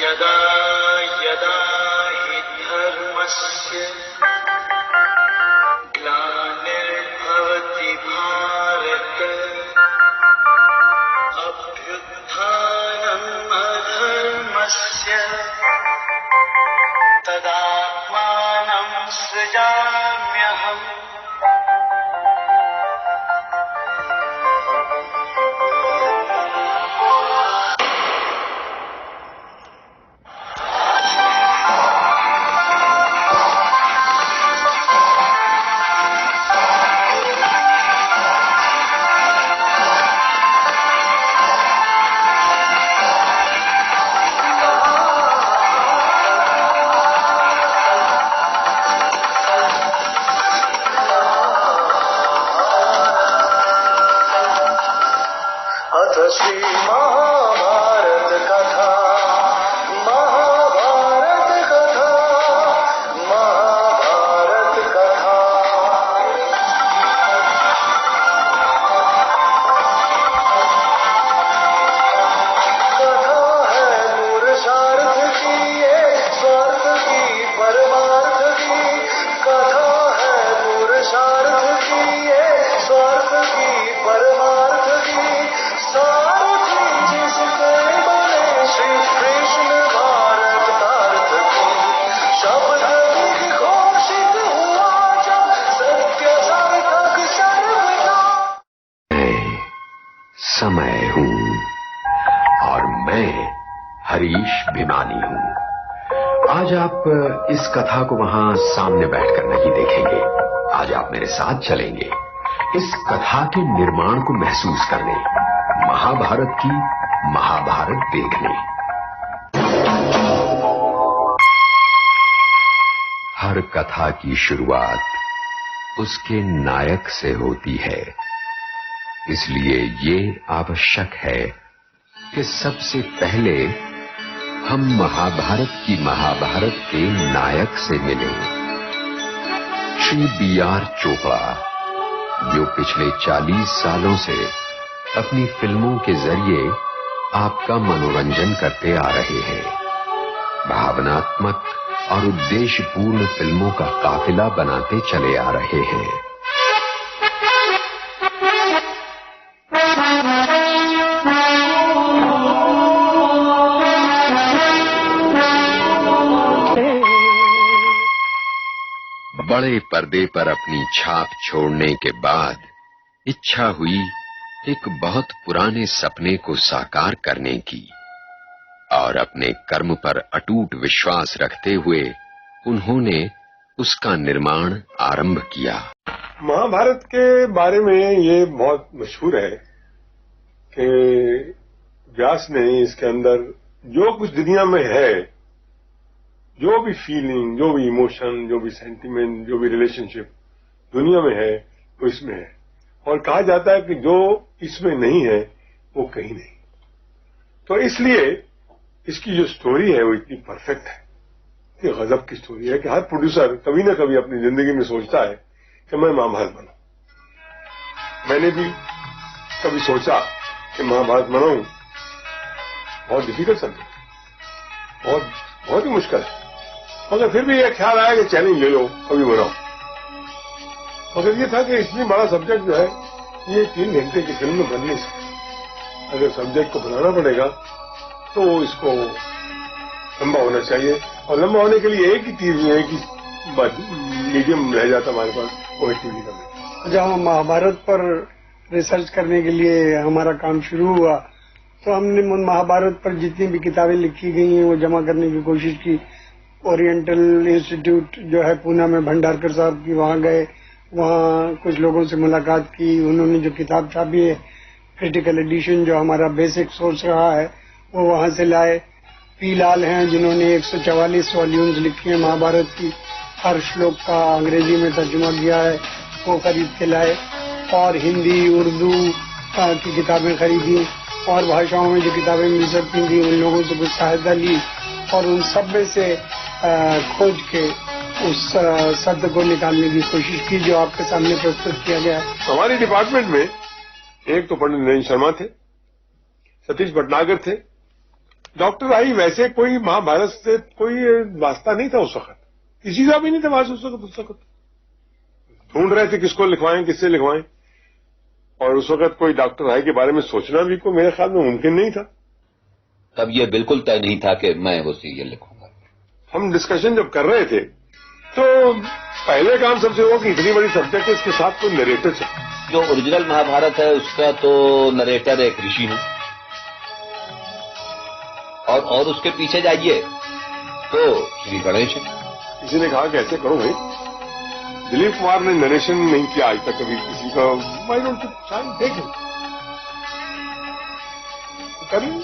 यदा यदा हि धर्मस्य ग्लानिर्भवति भारत अभ्युत्थानम् अधर्मस्य तदात्मानं सृजाम्यहम्। श्री महाभारत कथा, महाभारत कथा, महाभारत कथा। कथा है पुरुषार्थ की, ये स्वार्थ की परमार्थ की। कथा है पुरुषार्थ की, ये स्वार्थ की परमार्थ की। सारथी जिसके बने श्री कृष्ण भारत कार्थ की। शब्द विघोषित हुआ जब सत्य सार्थक सर्वदा। मैं समय हूँ और मैं हरीश भिमानी हूँ। आज आप इस कथा को वहाँ सामने बैठकर नहीं देखेंगे। आज आप मेरे साथ चलेंगे इस कथा के निर्माण को महसूस करने, महाभारत की महाभारत देखने। हर कथा की शुरुआत उसके नायक से होती है, इसलिए ये आवश्यक है कि सबसे पहले हम महाभारत की महाभारत के नायक से मिलें। श्री B.R. चोपड़ा, जो पिछले 40 सालों से अपनी फिल्मों के जरिए आपका मनोरंजन करते आ रहे हैं। भावनात्मक और उद्देश्यपूर्ण फिल्मों का काफिला बनाते चले आ रहे हैं। बड़े पर्दे पर अपनी छाप छोड़ने के बाद इच्छा हुई एक बहुत पुराने सपने को साकार करने की, और अपने कर्म पर अटूट विश्वास रखते हुए उन्होंने उसका निर्माण आरंभ किया। महाभारत के बारे में ये बहुत मशहूर है कि व्यास ने इसके अंदर जो कुछ दुनिया में है, जो भी फीलिंग, जो भी इमोशन, जो भी सेंटिमेंट, जो भी रिलेशनशिप दुनिया में है वो इसमें है। और कहा जाता है कि जो इसमें नहीं है वो कहीं नहीं। तो इसलिए इसकी जो स्टोरी है वो इतनी परफेक्ट है, ये गजब की स्टोरी है कि हर प्रोड्यूसर कभी ना कभी अपनी जिंदगी में सोचता है कि मैं महाभारत बनाऊं। मैंने भी कभी सोचा कि महाभारत बनाऊं। बहुत डिफिकल्ट सब्जेक्ट, बहुत ही मुश्किल है, मगर फिर भी एक ख्याल आया कि चैलेंज ले लो, कभी बनाओ। मगर ये था कि इतनी बड़ा सब्जेक्ट जो है ये 3 घंटे की फिल्म में बन नहीं सकती। अगर सब्जेक्ट को बनाना पड़ेगा तो इसको लंबा होना चाहिए, और लंबा होने के लिए एक ही चीज है कि मीडियम रह जाता हमारे पास, वो है टीवी का। जब हम महाभारत पर रिसर्च करने के लिए हमारा काम शुरू हुआ तो हमने महाभारत पर जितनी भी किताबें लिखी गई हैं वो जमा करने की कोशिश की। ओरिएंटल इंस्टीट्यूट जो है पूना में, भंडारकर साहब की, वहाँ गए, वहाँ कुछ लोगों से मुलाकात की। उन्होंने जो किताब छापी है, क्रिटिकल एडिशन जो हमारा बेसिक सोर्स रहा है, वो वहाँ से लाए। पी लाल हैं जिन्होंने 144 वॉल्यूम्स लिखी है महाभारत की, हर श्लोक का अंग्रेजी में तर्जुमा किया है, वो खरीद के लाए। और हिंदी, उर्दू की किताबें खरीदी, और भाषाओं में जो किताबें मिल सकती थी उन लोगों से कुछ सहायता ली, और उन सब में से खोज के उस शब्द को निकालने की कोशिश की जो आपके सामने प्रस्तुत किया गया। हमारे डिपार्टमेंट में एक तो पंडित नरेंद्र शर्मा थे, सतीश भटनागर थे, डॉक्टर आई वैसे कोई महाभारत से कोई वास्ता नहीं था उस वक्त, किसी का भी नहीं था वास्ता उस वक्त ढूंढ रहे थे किसको लिखवाएं, किससे लिखवाएं। और उस वक्त कोई डॉक्टर आई के बारे में सोचना भी कोई मेरे ख्याल में मुमकिन नहीं था। तब ये बिल्कुल तय नहीं था कि मैं वो सीरियल लिखूंगा। हम डिस्कशन जब कर रहे थे तो पहले काम सबसे हुआ कि इतनी बड़ी सब्जेक्ट है, इसके साथ कोई नरेटर चाहिए। जो ओरिजिनल महाभारत है उसका तो नरेटर एक ऋषि है, और उसके पीछे जाइए तो श्री गणेश है। किसी ने कहा कि ऐसे करो भाई, दिलीप कुमार ने नरेशन नहीं किया आज तक कभी किसी का, वाई डोंट यू देख करिए।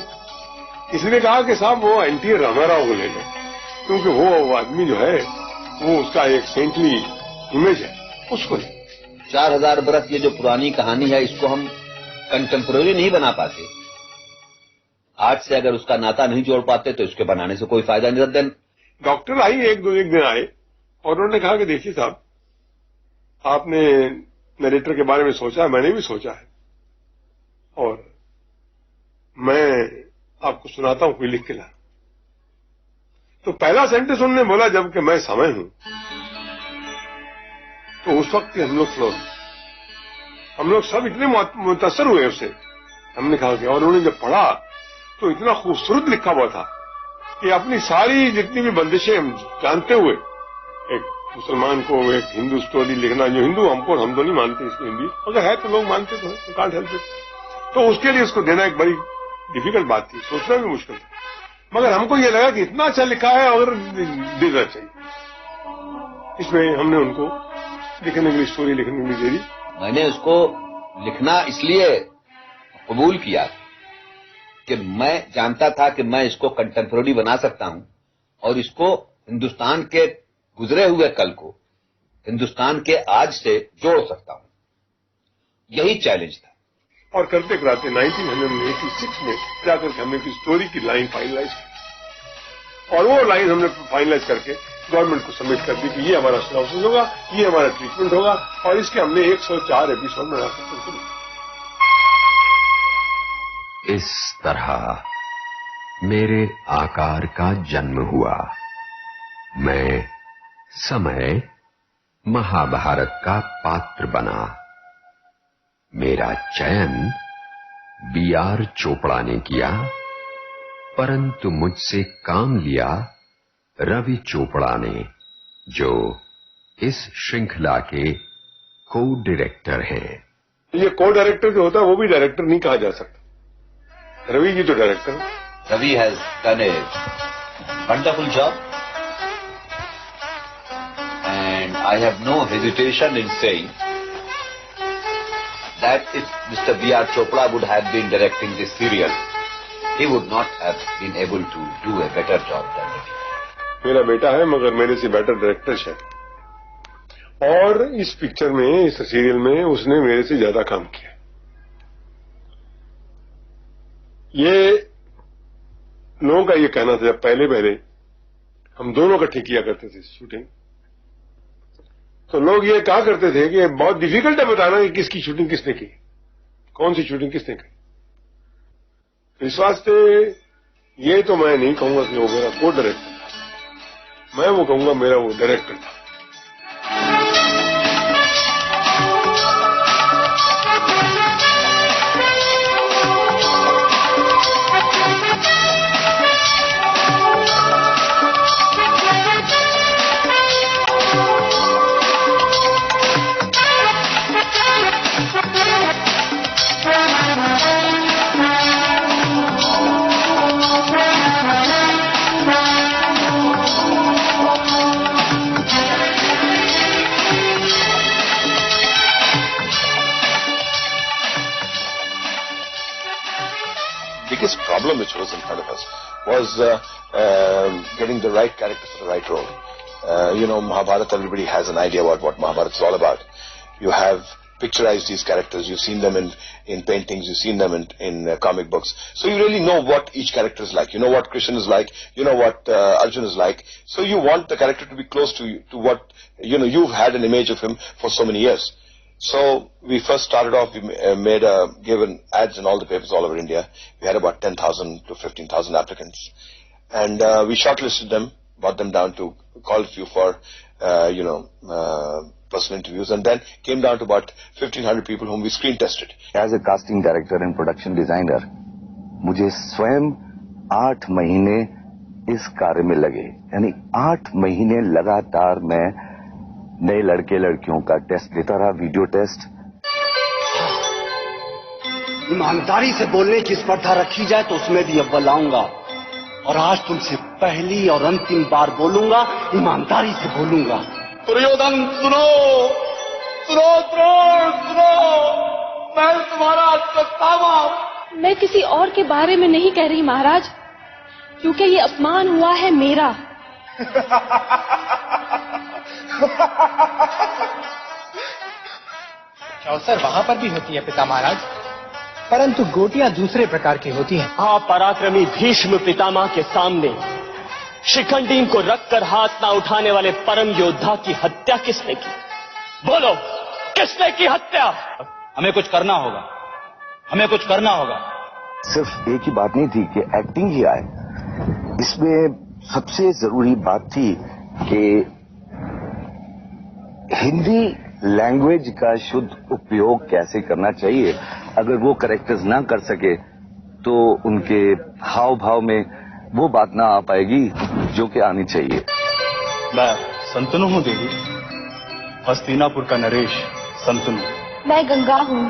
किसी ने कहा कि साहब वो एनटी रामाराव को ले लो, क्योंकि वो आदमी जो है वो उसका एक सेंटली इमेज है, उसको ले। 4000 बरस ये जो पुरानी कहानी है इसको हम कंटेम्पोररी नहीं बना पाते। आज से अगर उसका नाता नहीं जोड़ पाते तो इसके बनाने से कोई फायदा नहीं। दिन डॉक्टर आई एक दिन आए और उन्होंने कहा कि देखिए साहब, आपने नरेटर के बारे में सोचा है, मैंने भी सोचा है, और मैं आपको सुनाता हूं, कोई लिख के ला। तो पहला सेंटेंस उन्होंने बोला जब कि मैं समय हूं, तो उस वक्त हम लोग सब इतने मुतासर हुए उससे। हमने कहा कि, और उन्होंने जब पढ़ा तो इतना खूबसूरत लिखा हुआ था कि अपनी सारी जितनी भी बंदिशें जानते हुए, एक मुसलमान को एक हिंदू स्टोरी लिखना, जो हिंदू हम तो नहीं मानते इसको हिंदी, अगर है तो लोग मानते तो है, कांट हेल्प इट। तो उसके लिए इसको देना एक बड़ी डिफिकल्ट बात थी, सोचना भी मुश्किल था, मगर हमको ये लगा कि इतना अच्छा लिखा है और देना चाहिए। इसमें हमने उनको लिखने के लिए, स्टोरी लिखने के लिए दे दी। मैंने उसको लिखना इसलिए कबूल किया कि मैं जानता था कि मैं इसको कंटेम्पोररी बना सकता हूं और इसको हिंदुस्तान के गुजरे हुए कल को हिंदुस्तान के आज से जोड़ सकता हूं। यही चैलेंज था। और करते कराते 1986 में जाकर हमने की स्टोरी की लाइन फाइनलाइज की, और वो लाइन हमने फाइनलाइज करके गवर्नमेंट को सबमिट कर दी कि ये हमारा सिनॉप्सिस होगा, ये हमारा ट्रीटमेंट होगा, और इसके हमने 104 एपिसोड बनाकर इस तरह मेरे आकार का जन्म हुआ। मैं समय महाभारत का पात्र बना। मेरा चयन B.R. चोपड़ा ने किया, परंतु मुझसे काम लिया रवि चोपड़ा ने, जो इस श्रृंखला के को डायरेक्टर हैं। ये को डायरेक्टर जो होता है वो भी डायरेक्टर नहीं कहा जा सकता। रवि जी तो डायरेक्टर है। Ravi has done a wonderful job and I have no hesitation in saying that if Mr. B.R. Chopra would have been directing this serial, he would not have been able to do a better job than Ravi. मेरा बेटा है मगर मेरे से better director है, और इस picture में, इस सीरियल में उसने मेरे से ज्यादा काम किया। ये लोगों का ये कहना था, जब पहले हम दोनों इकट्ठे किया करते थे शूटिंग, तो लोग ये कहा करते थे कि बहुत डिफिकल्ट है बताना कि किसकी शूटिंग किसने की, कौन सी शूटिंग किसने की। इस वास्ते ये तो मैं नहीं कहूंगा कि वो मेरा को डायरेक्टर था, मैं वो कहूंगा मेरा वो डायरेक्टर था। biggest problem which was in front of us was getting the right character for the right role. Mahabharata, everybody has an idea about what Mahabharata is all about. You have picturized these characters, you've seen them in paintings, you've seen them in comic books. So you really know what each character is like. You know what Krishna is like, you know what Arjun is like. So you want the character to be close to what, you've had an image of him for so many years. So we first started off, we given ads in all the papers all over India. We had about 10,000 to 15,000 applicants. And we shortlisted them, brought them down to call a few for, personal interviews, and then came down to about 1,500 people whom we screen tested. As a casting director and production designer, मुझे स्वयं 8 महीने इस कार्य में लगे, यानी 8 महीने लगातार मैं नए लड़के लड़कियों का टेस्ट लेता रहा, वीडियो टेस्ट। ईमानदारी से बोलने की स्पर्धा रखी जाए तो उसमें भी अव्वल आऊंगा, और आज तुमसे पहली और अंतिम बार बोलूंगा, ईमानदारी से बोलूंगा। दुर्योधन सुनो, सुनो द्रोण सुनो, मैं तुम्हारा अश्वत्थामा। मैं किसी और के बारे में नहीं कह रही महाराज, क्योंकि ये अपमान हुआ है मेरा। अवसर वहाँ पर भी होती है पिता महाराज, परंतु गोटियां दूसरे प्रकार की होती हैं। पराक्रमी भीष्म पितामह के सामने शिखंडी को रखकर हाथ ना उठाने वाले परम योद्धा की हत्या किसने की? बोलो, किसने की हत्या? हमें कुछ करना होगा, हमें कुछ करना होगा। सिर्फ एक ही बात नहीं थी कि एक्टिंग ही आए, इसमें सबसे जरूरी बात थी कि हिंदी लैंग्वेज का शुद्ध उपयोग कैसे करना चाहिए। अगर वो कैरेक्टर्स ना कर सके तो उनके हाव भाव में वो बात ना आ पाएगी जो कि आनी चाहिए। मैं संतनु हूँ देवी, हस्तिनापुर का नरेश संतनु। मैं गंगा हूँ।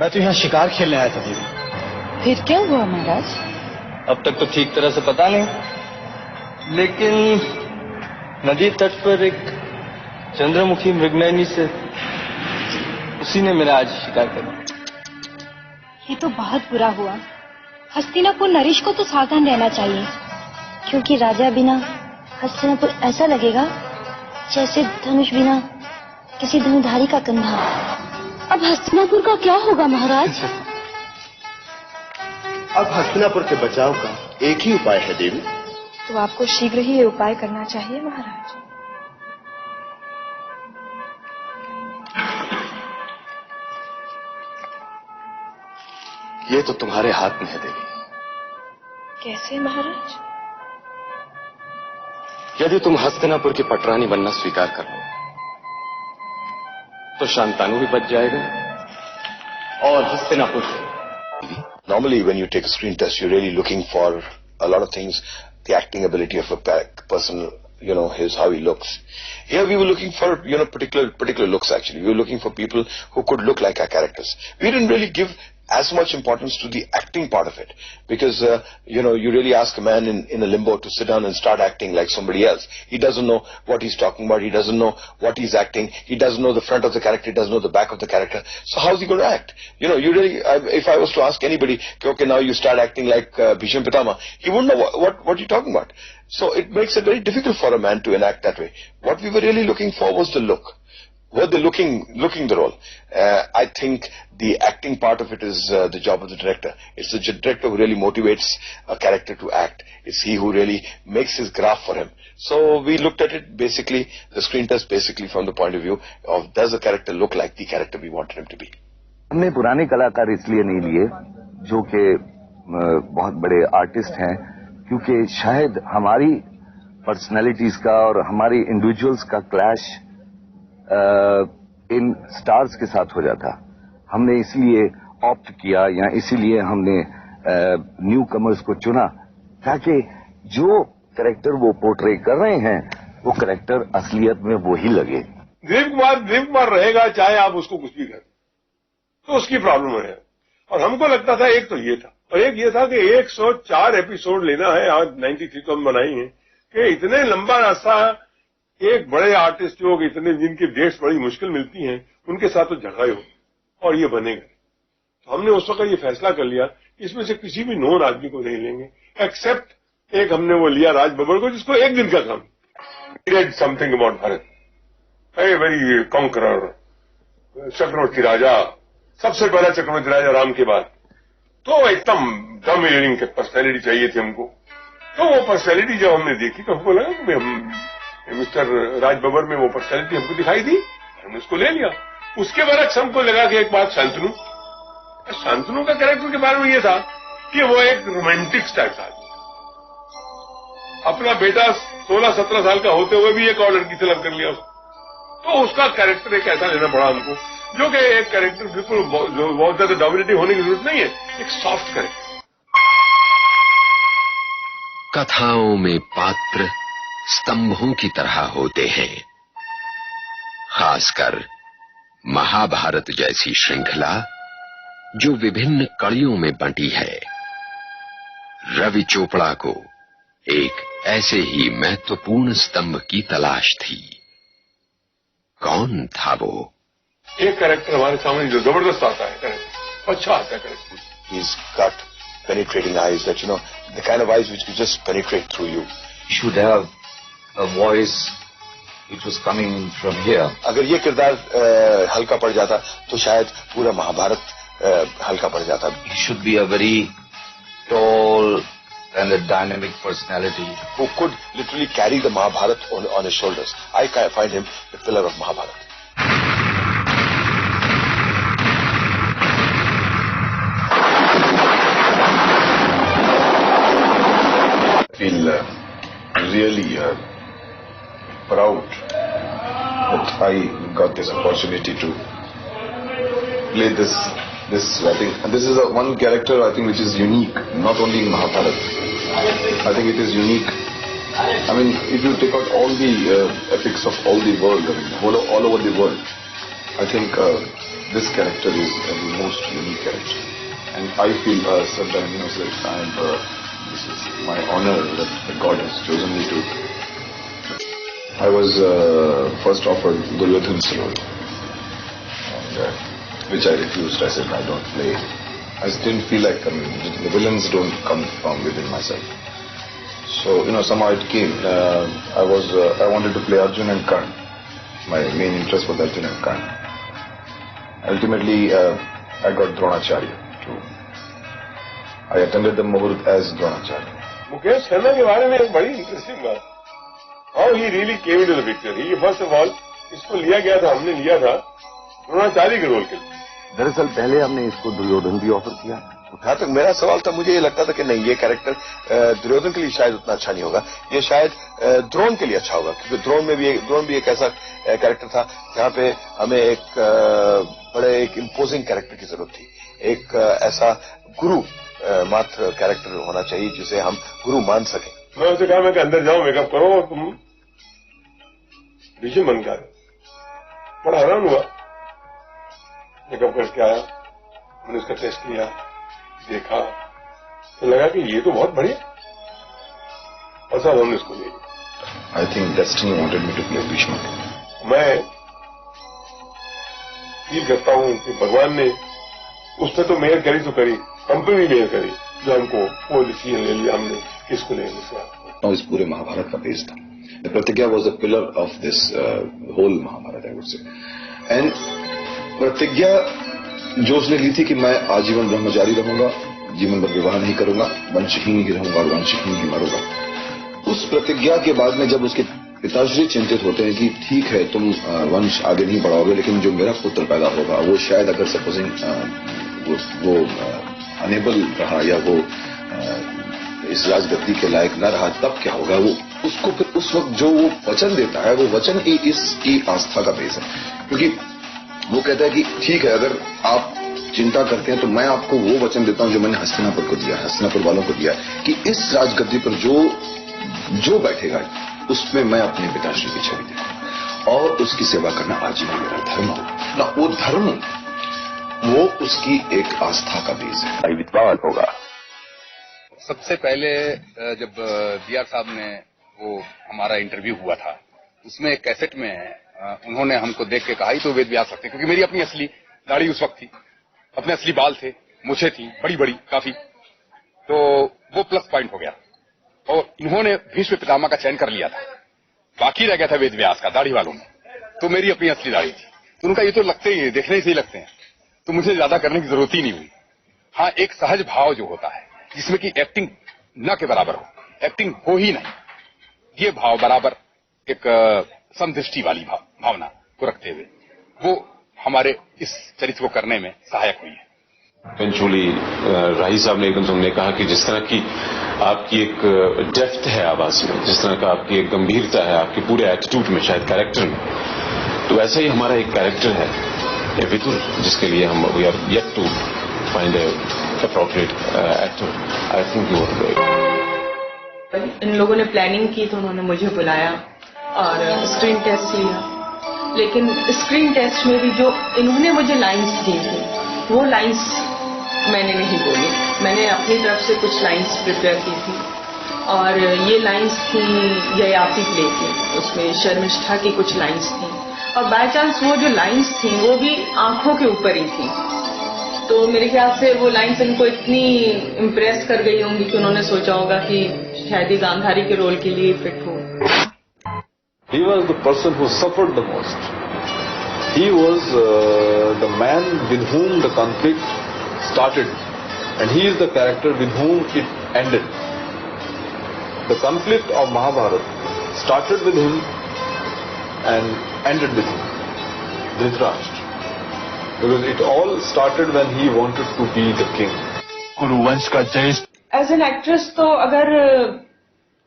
मैं तो यहाँ शिकार खेलने आया था देवी। फिर क्या हुआ महाराज? अब तक तो ठीक तरह से पता नहीं, लेकिन नदी तट पर एक चंद्रमुखी मृगनयनी से उसी ने मेरा आज शिकार करा। ये तो बहुत बुरा हुआ। हस्तिनापुर नरेश को तो सावधान रहना चाहिए, क्योंकि राजा बिना हस्तिनापुर ऐसा लगेगा जैसे धनुष बिना किसी धनुधारी का कंधा। अब हस्तिनापुर का क्या होगा महाराज? अब हस्तिनापुर के बचाव का एक ही उपाय है देवी। तो आपको शीघ्र ही ये उपाय करना चाहिए महाराज। ये तो तुम्हारे हाथ में है देवी। कैसे महाराज? यदि तुम हस्तिनापुर की पटरानी बनना स्वीकार कर लो तो शांतानु भी बच जाएगा और हस्तिनापुर से। Normally when you take a screen test, you're really looking for a lot of things, the acting ability of a person, how he looks. Here we were looking for, particular looks actually. We were looking for people who could look like our characters. We didn't really give as much importance to the acting part of it, because you really ask a man in a limbo to sit down and start acting like somebody else. He doesn't know what he's talking about, he doesn't know what he's acting, he doesn't know the front of the character, he doesn't know the back of the character. So how's he going to act? You really, if I was to ask anybody, okay, now you start acting like Bhishma Pitama, he wouldn't know what you're talking about. So it makes it very difficult for a man to enact that way. What we were really looking for was the look. Were they looking the role? I think the acting part of it is the job of the director. It's the director who really motivates a character to act. It's he who really makes his graph for him. So we looked at it basically, the screen test basically from the point of view of does the character look like the character we wanted him to be. हमने पुराने कलाकार इसलिए नहीं लिए जो कि बहुत बड़े आर्टिस्ट हैं, क्योंकि शायद हमारी पर्सनैलिटीज का और हमारी इंडिविजुअल्स का क्लैश इन स्टार्स के साथ हो जाता। हमने इसलिए ऑप्ट किया या इसीलिए हमने न्यू कमर्स को चुना ताकि जो कैरेक्टर वो पोर्ट्रे कर रहे हैं वो कैरेक्टर असलियत में वो ही लगे। दिलीप कुमार रहेगा चाहे आप उसको कुछ भी करें, तो उसकी प्रॉब्लम है। और हमको लगता था एक तो ये था, और एक ये था कि 104 एपिसोड लेना है। आज 93 तो हम बनाई है कि इतने लंबा रास्ता एक बड़े आर्टिस्ट जो इतने जिनकी डेट्स बड़ी मुश्किल मिलती हैं उनके साथ तो झगड़ा ही हो और ये बनेगा। तो हमने उस वक्त ये फैसला कर लिया इसमें से किसी भी नॉन आदमी को नहीं लेंगे, एक्सेप्ट एक हमने वो लिया राज बब्बर को, जिसको एक दिन का काम। Did something about Bharat, a very conqueror, चक्रवर्ती राजा, सबसे पहला चक्रवर्ती राजा राम के बाद। तो एकदम डोमिनेटिंग पर्सनैलिटी चाहिए थी हमको। तो वो पर्सनैलिटी जब हमने देखी तो हमको लगा कि मिस्टर राज बब्बर में वो पर्सनैलिटी हमको दिखाई दी, हमने उसको ले लिया। उसके बरक्स हमको लगा कि एक बात शांतनु का कैरेक्टर के बारे में ये था कि वो एक रोमांटिक टाइप था। अपना बेटा 16-17 साल का होते हुए भी एक और लड़की से लव कर लिया तो उसका कैरेक्टर एक ऐसा लेना पड़ा हमको, जो कि एक कैरेक्टर बिल्कुल बहुत ज्यादा डोमिनेटिव होने की जरूरत नहीं है, एक सॉफ्ट कैरेक्टर। कथाओं में पात्र स्तंभों की तरह होते हैं, खासकर महाभारत जैसी श्रृंखला जो विभिन्न कड़ियों में बंटी है। रवि चोपड़ा को एक ऐसे ही महत्वपूर्ण स्तंभ की तलाश थी। कौन था वो? एक कैरेक्टर हमारे सामने जो जबरदस्त आता है, कैरेक्टर अच्छा आता है character. He's got penetrating eyes that, you know, the kind of eyes which will just penetrate through you. You should have a voice which was coming from here. अगर ये किरदार हल्का पड़ जाता तो शायद पूरा महाभारत हल्का पड़ जाता। He should be a very tall and a dynamic personality who could literally carry the Mahabharat on his shoulders. I find him the pillar of Mahabharat. I feel really proud that I got this opportunity to play this I think, and this is one character I think which is unique, not only in Mahabharat. I think it is unique. I mean, if you take out all the epics of all the world, I mean, all over the world, I think this character is the most unique character. And I feel sometimes, you know, that this is my honor that God has chosen me to. I was first offered Duryodhan's role, and which I refused. I said, I don't play. I didn't feel like, the villains don't come from within myself. So, you know, somehow it came. I wanted to play Arjun and Karn. My main interest was Arjun and Karn. Ultimately, I got Dronacharya too. I attended the Muhurt as Dronacharya. Mukesh Khanna के बारे में एक बड़ी interesting बात, how he really came into the picture. He first of all इसको लिया गया था, हमने लिया था द्रोणाचार्य के रोल के लिए। दरअसल पहले हमने इसको दुर्योधन भी ऑफर किया। जहां तक मेरा सवाल था, मुझे ये लगता था कि नहीं, ये कैरेक्टर दुर्योधन के लिए शायद उतना अच्छा नहीं होगा, ये शायद द्रोण के लिए अच्छा होगा, क्योंकि द्रोण भी एक ऐसा कैरेक्टर था जहां पे हमें एक इम्पोजिंग कैरेक्टर की जरूरत थी। एक ऐसा गुरु मात्र कैरेक्टर होना चाहिए जिसे हम गुरु मान सकें। मैं उसे कहा, मैं अंदर जाऊं, मेकअप करो और तुम भीष्म बन कर। बड़ा हैरान हुआ, मेकअप करके आया, मैंने उसका टेस्ट किया, देखा तो लगा कि ये तो बहुत बढ़िया, और साहब हमने उसको ले लिया। I think destiny wanted me to play Bhishma. मैं फील करता हूं कि भगवान ने उस पर तो मेहर करी तो करी, हम पे भी मेहर करी, जो हमको वो डिसीजन ले लिया हमने किसको लेने से। इस पूरे महाभारत का बेस था। प्रतिज्ञा was the pillar of this whole Mahabharata, I would say. And प्रतिज्ञा जो उसने ली थी कि मैं आजीवन ब्रह्मचारी रहूंगा, जीवन भर विवाह नहीं करूंगा, वंशहीन ही रहूंगा और वंशहीन ही मरूंगा। उस प्रतिज्ञा के बाद में जब उसके पिताश्री चिंतित होते हैं कि ठीक है तुम वंश आगे नहीं बढ़ाओगे, लेकिन जो मेरा पुत्र पैदा होगा वो शायद अगर सपोजिंग वो अनेबल रहा या वो इस राजगद्दी के लायक न रहा, तब क्या होगा? वो उसको फिर उस वक्त जो वो वचन देता है, वो वचन ही इसकी आस्था का बेस है। क्योंकि वो कहता है कि ठीक है, अगर आप चिंता करते हैं तो मैं आपको वो वचन देता हूं जो मैंने हस्तिनापुर को दिया, हस्तिनापुर वालों को दिया, कि इस राजगद्दी पर जो बैठेगा उसमें मैं अपने पिताश्री की छवि देखूंगा और उसकी सेवा करना आजीवन मेरा धर्म हो ना। वो धर्म, वो उसकी एक आस्था का बीज है, विद्वान होगा। सबसे पहले जब बीआर साहब ने वो हमारा इंटरव्यू हुआ था, उसमें एक कैसेट में उन्होंने हमको देख के कहा ही तो वेद व्यास सकते, क्योंकि मेरी अपनी असली दाढ़ी उस वक्त थी, अपने असली बाल थे, मुछें थी बड़ी बड़ी काफी, तो वो प्लस पॉइंट हो गया। और इन्होंने भीष्म पितामह का चयन कर लिया था, बाकी रह गया था वेद व्यास का दाढ़ी वालों में, तो मेरी अपनी असली दाढ़ी थी। तो उनका ये तो लगते ही देखने से ही लगते हैं, तो मुझे ज्यादा करने की जरूरत ही नहीं हुई। हाँ, एक सहज भाव जो होता है जिसमें कि एक्टिंग न के बराबर हो, एक्टिंग हो ही नहीं, ये भाव बराबर एक समदृष्टि वाली भावना को रखते हुए वो हमारे इस चरित्र को करने में सहायक हुई है। इवेंचुअली राही साहब ने एकदम हमने कहा कि जिस तरह की आपकी एक डेप्थ है आवाज में, जिस तरह का आपकी एक गंभीरता है आपके पूरे एटीट्यूड में, शायद कैरेक्टर में, तो ऐसा ही हमारा एक कैरेक्टर है विदुर, जिसके लिए हम we are yet to find a appropriate actor. I think you are. इन लोगों ने प्लानिंग की तो उन्होंने मुझे बुलाया और स्क्रीन टेस्ट लिया, लेकिन स्क्रीन टेस्ट में भी जो इन्होंने मुझे लाइंस दी थी वो लाइंस मैंने नहीं बोली। मैंने अपनी तरफ से कुछ लाइंस प्रिपेयर की थी और ये लाइंस थी ययाति प्ले की, उसमें शर्मिष्ठा की कुछ लाइंस थी और बाय चांस वो जो लाइंस थी वो भी आंखों के ऊपर ही थी, तो मेरे ख्याल से वो लाइंस इनको इतनी इम्प्रेस कर गई होंगी कि उन्होंने सोचा होगा कि शायद ये गांधारी के रोल के लिए फिट हो। He was the person who suffered the most. He was the man with whom the conflict started, and he is the character with whom it ended. The conflict of Mahabharata started with him and ended with him, Dhritarashtra, because it all started when he wanted to be the king. कुरुवंश का जय। As an actress तो अगर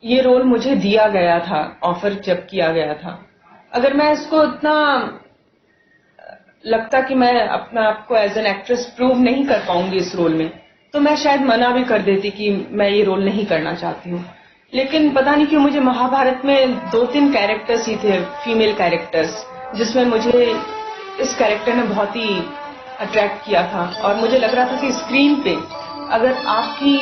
ये role मुझे दिया गया था, offer जब किया गया था, अगर मैं इसको इतना लगता कि मैं अपना आपको एज एन एक्ट्रेस प्रूव नहीं कर पाऊंगी इस रोल में, तो मैं शायद मना भी कर देती कि मैं ये रोल नहीं करना चाहती हूँ। लेकिन पता नहीं क्यों मुझे महाभारत में 2-3 कैरेक्टर्स ही थे, फीमेल कैरेक्टर्स, जिसमें मुझे इस कैरेक्टर ने बहुत ही अट्रैक्ट किया था और मुझे लग रहा था कि स्क्रीन पे अगर आपकी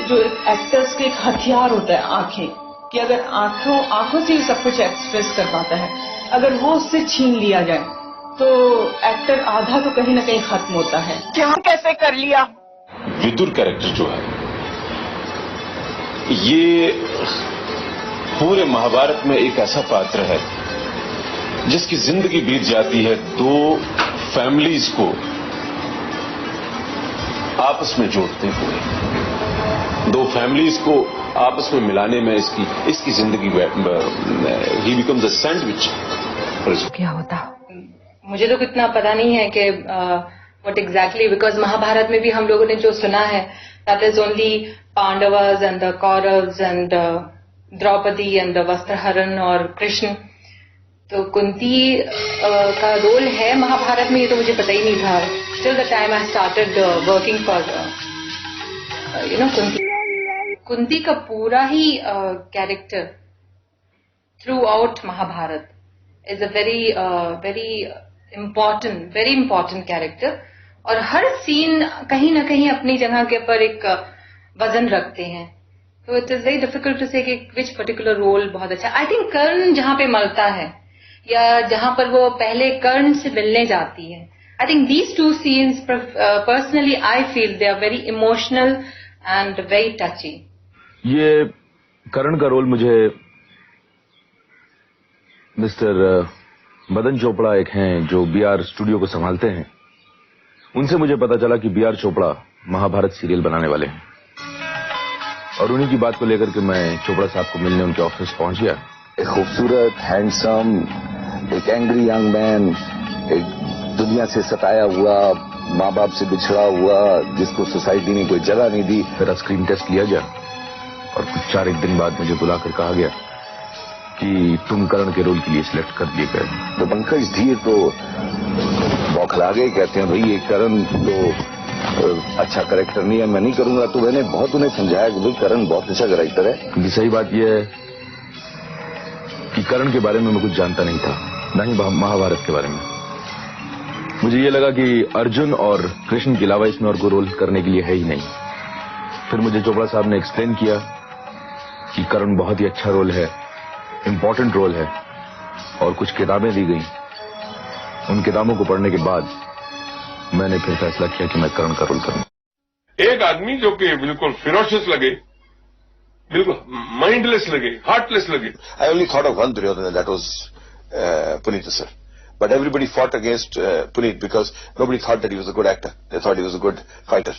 जो एक्टर्स के एक हथियार होता है आंखें, कि अगर आंखों से ही सब कुछ एक्सप्रेस कर पाता है, अगर वो उससे छीन लिया जाए तो एक्टर आधा तो कहीं ना कहीं खत्म होता है। क्या कैसे कर लिया? विदुर कैरेक्टर जो है ये पूरे महाभारत में एक ऐसा पात्र है जिसकी जिंदगी बीत जाती है 2 फैमिलीज को आपस में जोड़ते हुए, 2 फैमिलीज को आपस में मिलाने में इसकी जिंदगी ही बिकम्स अ सैंडविच। क्या होता मुझे तो कितना पता नहीं है कि व्हाट एग्जैक्टली, बिकॉज महाभारत में भी हम लोगों ने जो सुना है that is only Pandavas and the Kauravas and Draupadi and the vastraharan और कृष्ण, तो कुंती का रोल है महाभारत में, ये तो मुझे पता ही नहीं था till the time I started working for Kunti का पूरा ही character throughout Mahabharata is a very important character, और हर सीन कहीं ना कहीं अपनी जगह के ऊपर एक वजन रखते हैं, तो it is very difficult to say कि विच पर्टिकुलर रोल बहुत अच्छा। आई थिंक कर्ण जहां पे मलता है या जहां पर वो पहले कर्ण से मिलने जाती है, I think these 2 scenes personally I feel they are very emotional and very touchy. ये कर्ण का रोल मुझे मिस्टर मदन चोपड़ा एक हैं जो बीआर स्टूडियो को संभालते हैं, उनसे मुझे पता चला कि बीआर चोपड़ा महाभारत सीरियल बनाने वाले हैं, और उन्हीं की बात को लेकर के मैं चोपड़ा साहब को मिलने उनके ऑफिस पहुंच गया। एक खूबसूरत, हैंडसम, एक एंग्री यंग मैन, एक दुनिया से सताया हुआ, माँ बाप से बिछड़ा हुआ, जिसको सोसाइटी ने कोई जगह नहीं दी। मेरा स्क्रीन टेस्ट लिया गया और कुछ 4-1 दिन बाद मुझे बुलाकर कहा गया कि तुम कर्ण के रोल के लिए सिलेक्ट कर दिए गए। तो पंकज धीर तो बौखला गए, कहते हैं भाई ये कर्ण तो अच्छा कैरेक्टर नहीं है, मैं नहीं करूंगा। तो मैंने बहुत उन्हें समझाया कि भाई कर्ण बहुत अच्छा कैरेक्टर है, क्योंकि सही बात यह है कि कर्ण के बारे में मैं कुछ जानता नहीं था, ना ही महाभारत के बारे में। मुझे ये लगा कि अर्जुन और कृष्ण के अलावा इसमें और कोई रोल करने के लिए है ही नहीं। फिर मुझे चोपड़ा साहब ने एक्सप्लेन किया कि कर्ण बहुत ही अच्छा रोल है, इम्पोर्टेंट रोल है, और कुछ किताबें दी गई। उन किताबों को पढ़ने के बाद मैंने फिर फैसला किया कि मैं कर्ण का रोल करूं। एक आदमी जो कि बिल्कुल फिरोशियस लगे, बिल्कुल माइंडलेस लगे, हार्टलेस लगे। I only thought of one Duryodhana, and that was Punita sir. But everybody fought against Puneet because nobody thought that he was a good actor. They thought he was a good fighter.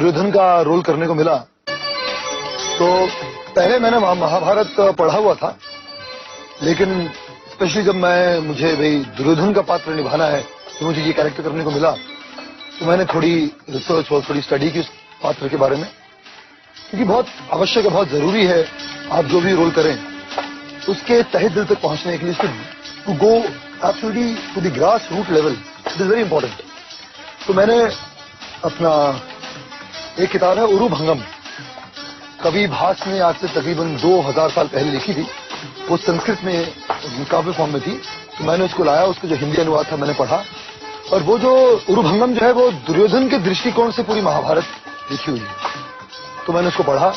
Duryodhan का role करने को मिला तो पहले मैंने महाभारत पढ़ा हुआ था, लेकिन स्पेशली जब मुझे भाई दुर्योधन का पात्र निभाना है तो मुझे ये कैरेक्टर करने को मिला तो मैंने थोड़ी रिसर्च और थोड़ी स्टडी की उस पात्र के बारे में, क्योंकि बहुत आवश्यक है, बहुत जरूरी है आप जो भी रोल करें उसके तहे दिल तक पहुंचने के लिए to go absolutely to the grass root level, it is very important. तो मैंने अपना एक किताब है उरु भंगम, कवि भास ने आज से तकरीबन 2000 साल पहले लिखी थी, वो संस्कृत में काव्य फॉर्म में थी, तो मैंने उसको लाया, उसका जो हिंदी अनुवाद था मैंने पढ़ा, और वो जो उरु भंगम जो है वो दुर्योधन के दृष्टिकोण से पूरी महाभारत लिखी हुई है, तो मैंने उसको पढ़ा,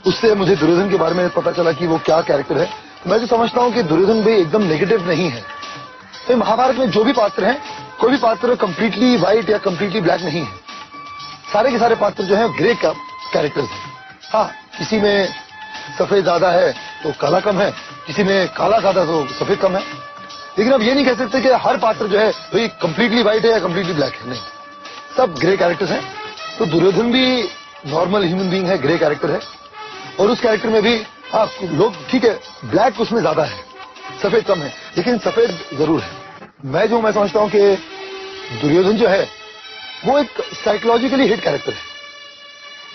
उससे मुझे दुर्योधन के बारे में पता चला कि वो क्या कैरेक्टर है। मैं जो समझता हूँ कि दुर्योधन भाई एकदम नेगेटिव नहीं है, तो महाभारत में जो भी पात्र हैं, कोई भी पात्र कंप्लीटली व्हाइट या कंप्लीटली ब्लैक नहीं है, सारे के सारे पात्र जो है ग्रे का कैरेक्टर्स हैं। हाँ, किसी में सफेद ज्यादा है तो काला कम है, किसी में काला ज्यादा तो सफेद कम है, लेकिन अब ये नहीं कह सकते कि हर पात्र जो है भाई कंप्लीटली व्हाइट है या कंप्लीटली ब्लैक है, नहीं, सब ग्रे कैरेक्टर्स हैं। तो दुर्योधन भी नॉर्मल ह्यूमन बीइंग है, ग्रे कैरेक्टर है, और उस कैरेक्टर में भी हाँ लोग ठीक है ब्लैक उसमें ज्यादा है, सफेद कम है, लेकिन सफेद जरूर है। मैं समझता हूं कि दुर्योधन जो है वो एक साइकोलॉजिकली हिट कैरेक्टर है,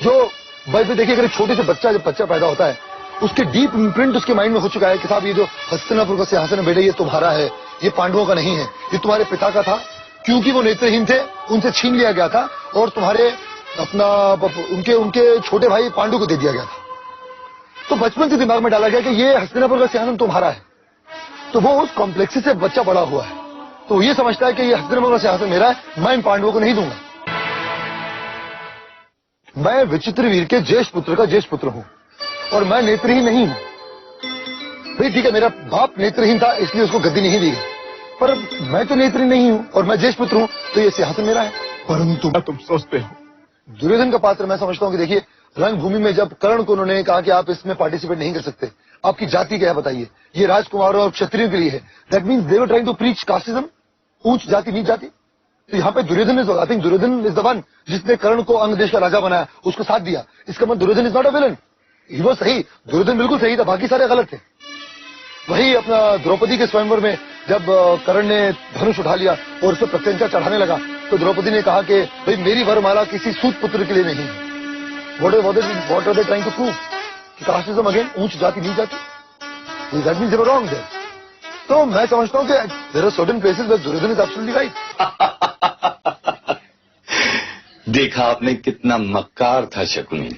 जो भाई देखिए अगर छोटे से जब बच्चा पैदा होता है उसके डीप इम्प्रिंट उसके माइंड में हो चुका है कि साहब ये जो हस्तिनापुर का सिंहासन है बेटा ये तुम्हारा है, ये पांडवों का नहीं है, ये तुम्हारे पिता का था, क्योंकि वो नेत्रहीन थे उनसे छीन लिया गया था और तुम्हारे अपना उनके छोटे भाई पांडु को दे दिया गया था। तो बचपन से दिमाग में डाला गया कि ये हस्तिनापुर का सिंहासन तुम्हारा है, तो वो उस कॉम्प्लेक्सी से बच्चा बड़ा हुआ है, तो ये समझता है कि ये हस्तिनापुर का सिंहासन मेरा है, मैं इन पांडवों को नहीं दूंगा। मैं विचित्र वीर के ज्येष्ठ पुत्र का ज्येष्ठ पुत्र हूं और मैं नेत्रहीन नहीं हूं। भाई ठीक है, मेरा बाप नेत्रहीन था इसलिए उसको गद्दी नहीं दी गई, पर मैं तो नेत्रहीन नहीं हूं और मैं ज्येष्ठ पुत्र हूं, तो ये सिंहासन मेरा है। परंतु तुम सोचते हो दुर्योधन का पात्र मैं समझता हूं कि देखिए रणभूमि में जब कर्ण को उन्होंने कहा कि आप इसमें पार्टिसिपेट नहीं कर सकते, आपकी जाति क्या है बताइए, ये राजकुमारों और क्षत्रियों के लिए है, that means they were trying to preach casteism, ऊंच जाति नीच जाति। तो यहाँ पे Duryodhan is I think Duryodhan is the one जिसने कर्ण को अंग देश का राजा बनाया, उसको साथ दिया, इसका मतलब Duryodhan is not a villain, he was सही, दुर्योधन बिल्कुल सही था, बाकी सारे गलत थे। वही अपना द्रौपदी के स्वयंवर में जब कर्ण ने धनुष उठा लिया और उस पर प्रत्यंचा चढ़ाने लगा तो द्रौपदी ने कहा कि भाई मेरी वरमाला किसी सूत पुत्र के लिए नहीं है। What are they trying to prove? Casteism again, ऊंच जाति नीच जाति, that means they were wrong there. तो मैं समझता हूं कि there are certain places where Duryodhan is absolutely right. देखा आपने कितना मक्कार था शकुनी,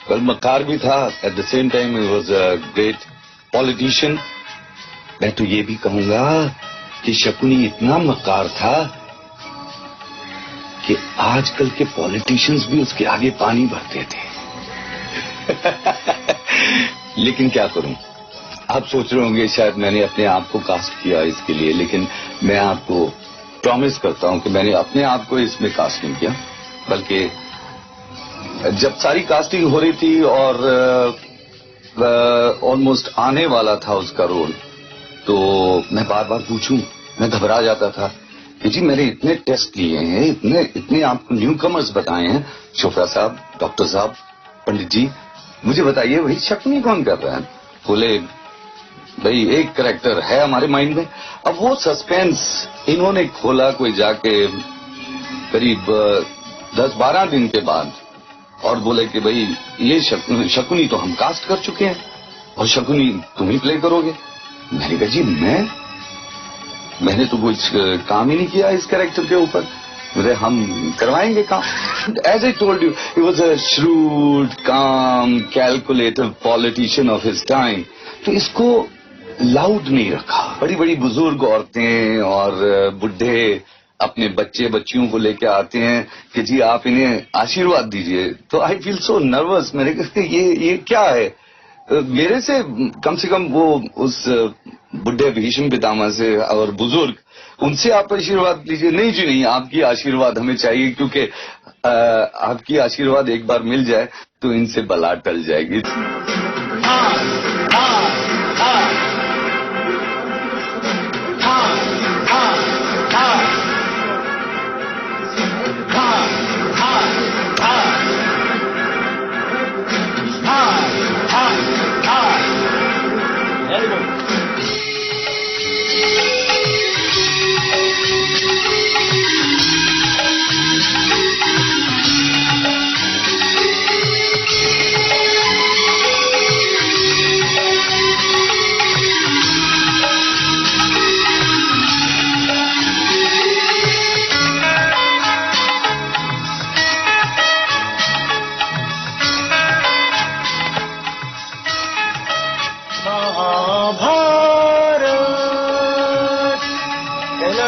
कल मक्कार भी था, at the same time he was a great politician. मैं तो ये भी कहूंगा कि शकुनी इतना मक्कार था कि आजकल के पॉलिटिशियंस भी उसके आगे पानी भरते थे। लेकिन क्या करूं, आप सोच रहे होंगे शायद मैंने अपने आप को कास्ट किया इसके लिए, लेकिन मैं आपको प्रॉमिस करता हूं कि मैंने अपने आप को इसमें कास्ट नहीं किया, बल्कि जब सारी कास्टिंग हो रही थी और ऑलमोस्ट आने वाला था उसका रोल, तो मैं बार बार पूछूं, मैं घबरा जाता था कि जी मैंने इतने टेस्ट लिए हैं, इतने आपको न्यू कमर्स बताए हैं, चोपड़ा साहब, डॉक्टर साहब, पंडित जी, मुझे बताइए भाई शकुनी कौन कर रहा है। बोले भाई एक कैरेक्टर है हमारे माइंड में। अब वो सस्पेंस इन्होंने खोला कोई जाके करीब 10-12 दिन के बाद, और बोले कि भाई ये शकुनी तो हम कास्ट कर चुके हैं और शकुनी तुम ही प्ले करोगे। मैंने कहा जी मैंने तो कुछ काम ही नहीं किया इस कैरेक्टर के ऊपर, बोले हम करवाएंगे काम। As I told you, he was a shrewd, calm, calculative politician of his time। तो इसको लाउड नहीं रखा। बड़ी बड़ी बुजुर्ग औरतें और बुढ़े अपने बच्चे बच्चियों को लेके आते हैं कि जी आप इन्हें आशीर्वाद दीजिए, तो आई फील सो नर्वस। मैंने कहा ये क्या है, मेरे से कम वो उस बुढ़े भीष्म पितामह से और बुजुर्ग, उनसे आप आशीर्वाद लीजिए। नहीं जी नहीं, आपकी आशीर्वाद हमें चाहिए, क्योंकि आपकी आशीर्वाद एक बार मिल जाए तो इनसे बला टल जाएगी।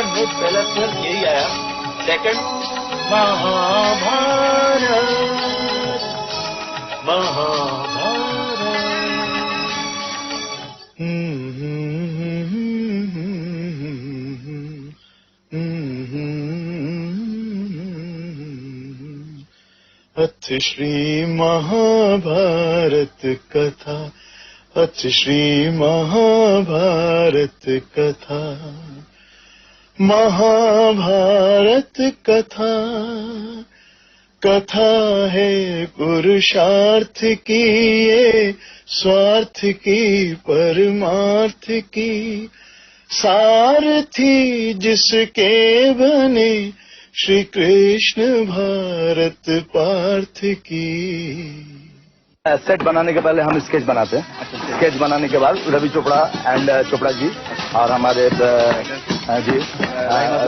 वन में पहला फिल्म यही आया, सेकंड महाभारत, अथ श्री महाभारत कथा, अथ श्री महाभारत कथा, महाभारत कथा, कथा है पुरुषार्थ की, ये स्वार्थ की परमार्थ की, सारथी जिसके बने श्री कृष्ण भारत पार्थ की। सेट बनाने के पहले हम स्केच बनाते हैं, स्केच बनाने के बाद रवि चोपड़ा एंड चोपड़ा जी और हमारे जी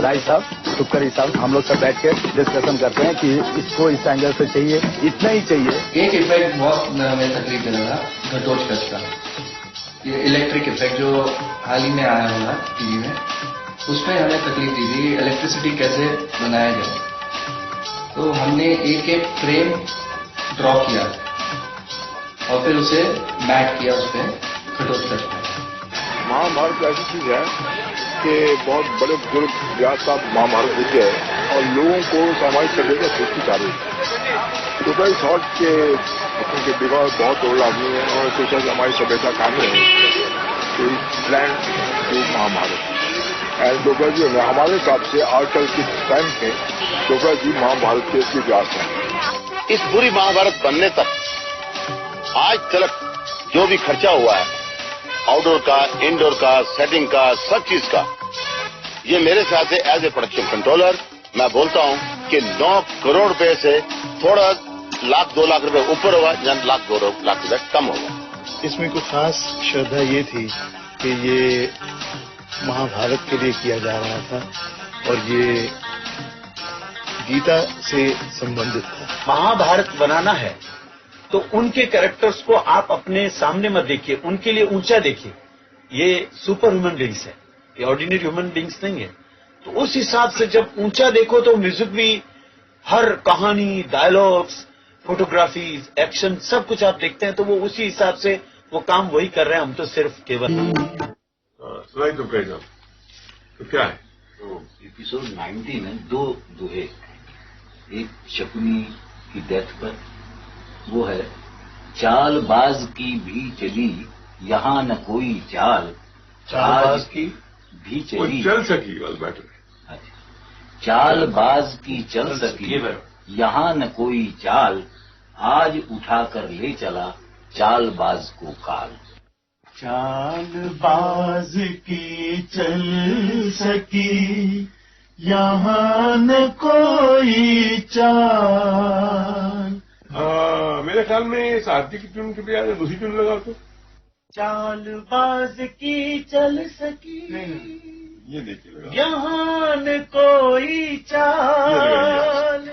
राय साहब, तुक्करी साहब, हम लोग सब बैठ के डिस्कशन करते हैं कि इसको इस एंगल से चाहिए, इतना ही चाहिए। एक इफेक्ट बहुत हमें तकलीफ दे रहा था, घटोत्कच का, ये इलेक्ट्रिक इफेक्ट जो हाल ही में आया होगा टीवी में, उसमें हमें तकलीफ दी थी इलेक्ट्रिसिटी कैसे बनाया जाए। तो हमने एक एक फ्रेम ड्रॉ किया और फिर उसे मैट किया उस पर घटोत्कच पर। महाभारत ऐसी चीज है कि बहुत बड़े बुजुर्ग व्यास साहब महाभारत लिखे हैं और लोगों को सामाजिक सभ्यता सोचनी चाहिए। तो भाई थॉट के उनके दिमाग बहुत बड़ा आदमी है, उन्होंने सोचा कि हमारी सभ्यता कहानी है, तो plan to Mahabharata and Dogra ji ने हमारे हिसाब से आजकल के टाइम में डोगरा जी महाभारत के इसके व्यास हैं। इस पूरी महाभारत बनने तक आज तक जो भी खर्चा हुआ है, आउटडोर का, इंडोर का, सेटिंग का, सब चीज का, ये मेरे ख्याल से एज ए प्रोडक्शन कंट्रोलर मैं बोलता हूँ कि 9 करोड़ रुपए से थोड़ा $1-2 लाख रुपए ऊपर होगा या $1-2 लाख रुपए कम होगा। इसमें कुछ खास श्रद्धा ये थी कि ये महाभारत के लिए किया जा रहा था और ये गीता से संबंधित था। महाभारत बनाना है तो उनके कैरेक्टर्स को आप अपने सामने मत देखिए, उनके लिए ऊंचा देखिए। ये सुपर ह्यूमन बींग्स है, ये ऑर्डिनरी ह्यूमन बींग्स नहीं है। तो उस हिसाब से जब ऊंचा देखो तो म्यूजिक भी, हर कहानी, डायलॉग्स, फोटोग्राफीज, एक्शन, सब कुछ आप देखते हैं तो वो उसी हिसाब से वो काम वही कर रहे हैं, हम तो सिर्फ केवल सुनाई तो कह जाओ तो क्या है। तो एपिसोड 19 में 2 दोहे, एक शकुनी की डेथ पर, वो है चालबाज की भी चली यहाँ न कोई चाल, चालबाज की भी चली चल सकी बस बैठो, चालबाज की चल सकी यहाँ न कोई चाल, आज उठाकर ले चला चालबाज को काल। चालबाज की चल सकी यहाँ न कोई चाल। मेरे ख्याल में इस आरती की ट्यून के बजाय दूसरी ट्यून लगाओ तो। चालबाज की चल सकी ये देखिए यहाँ न कोई चाल,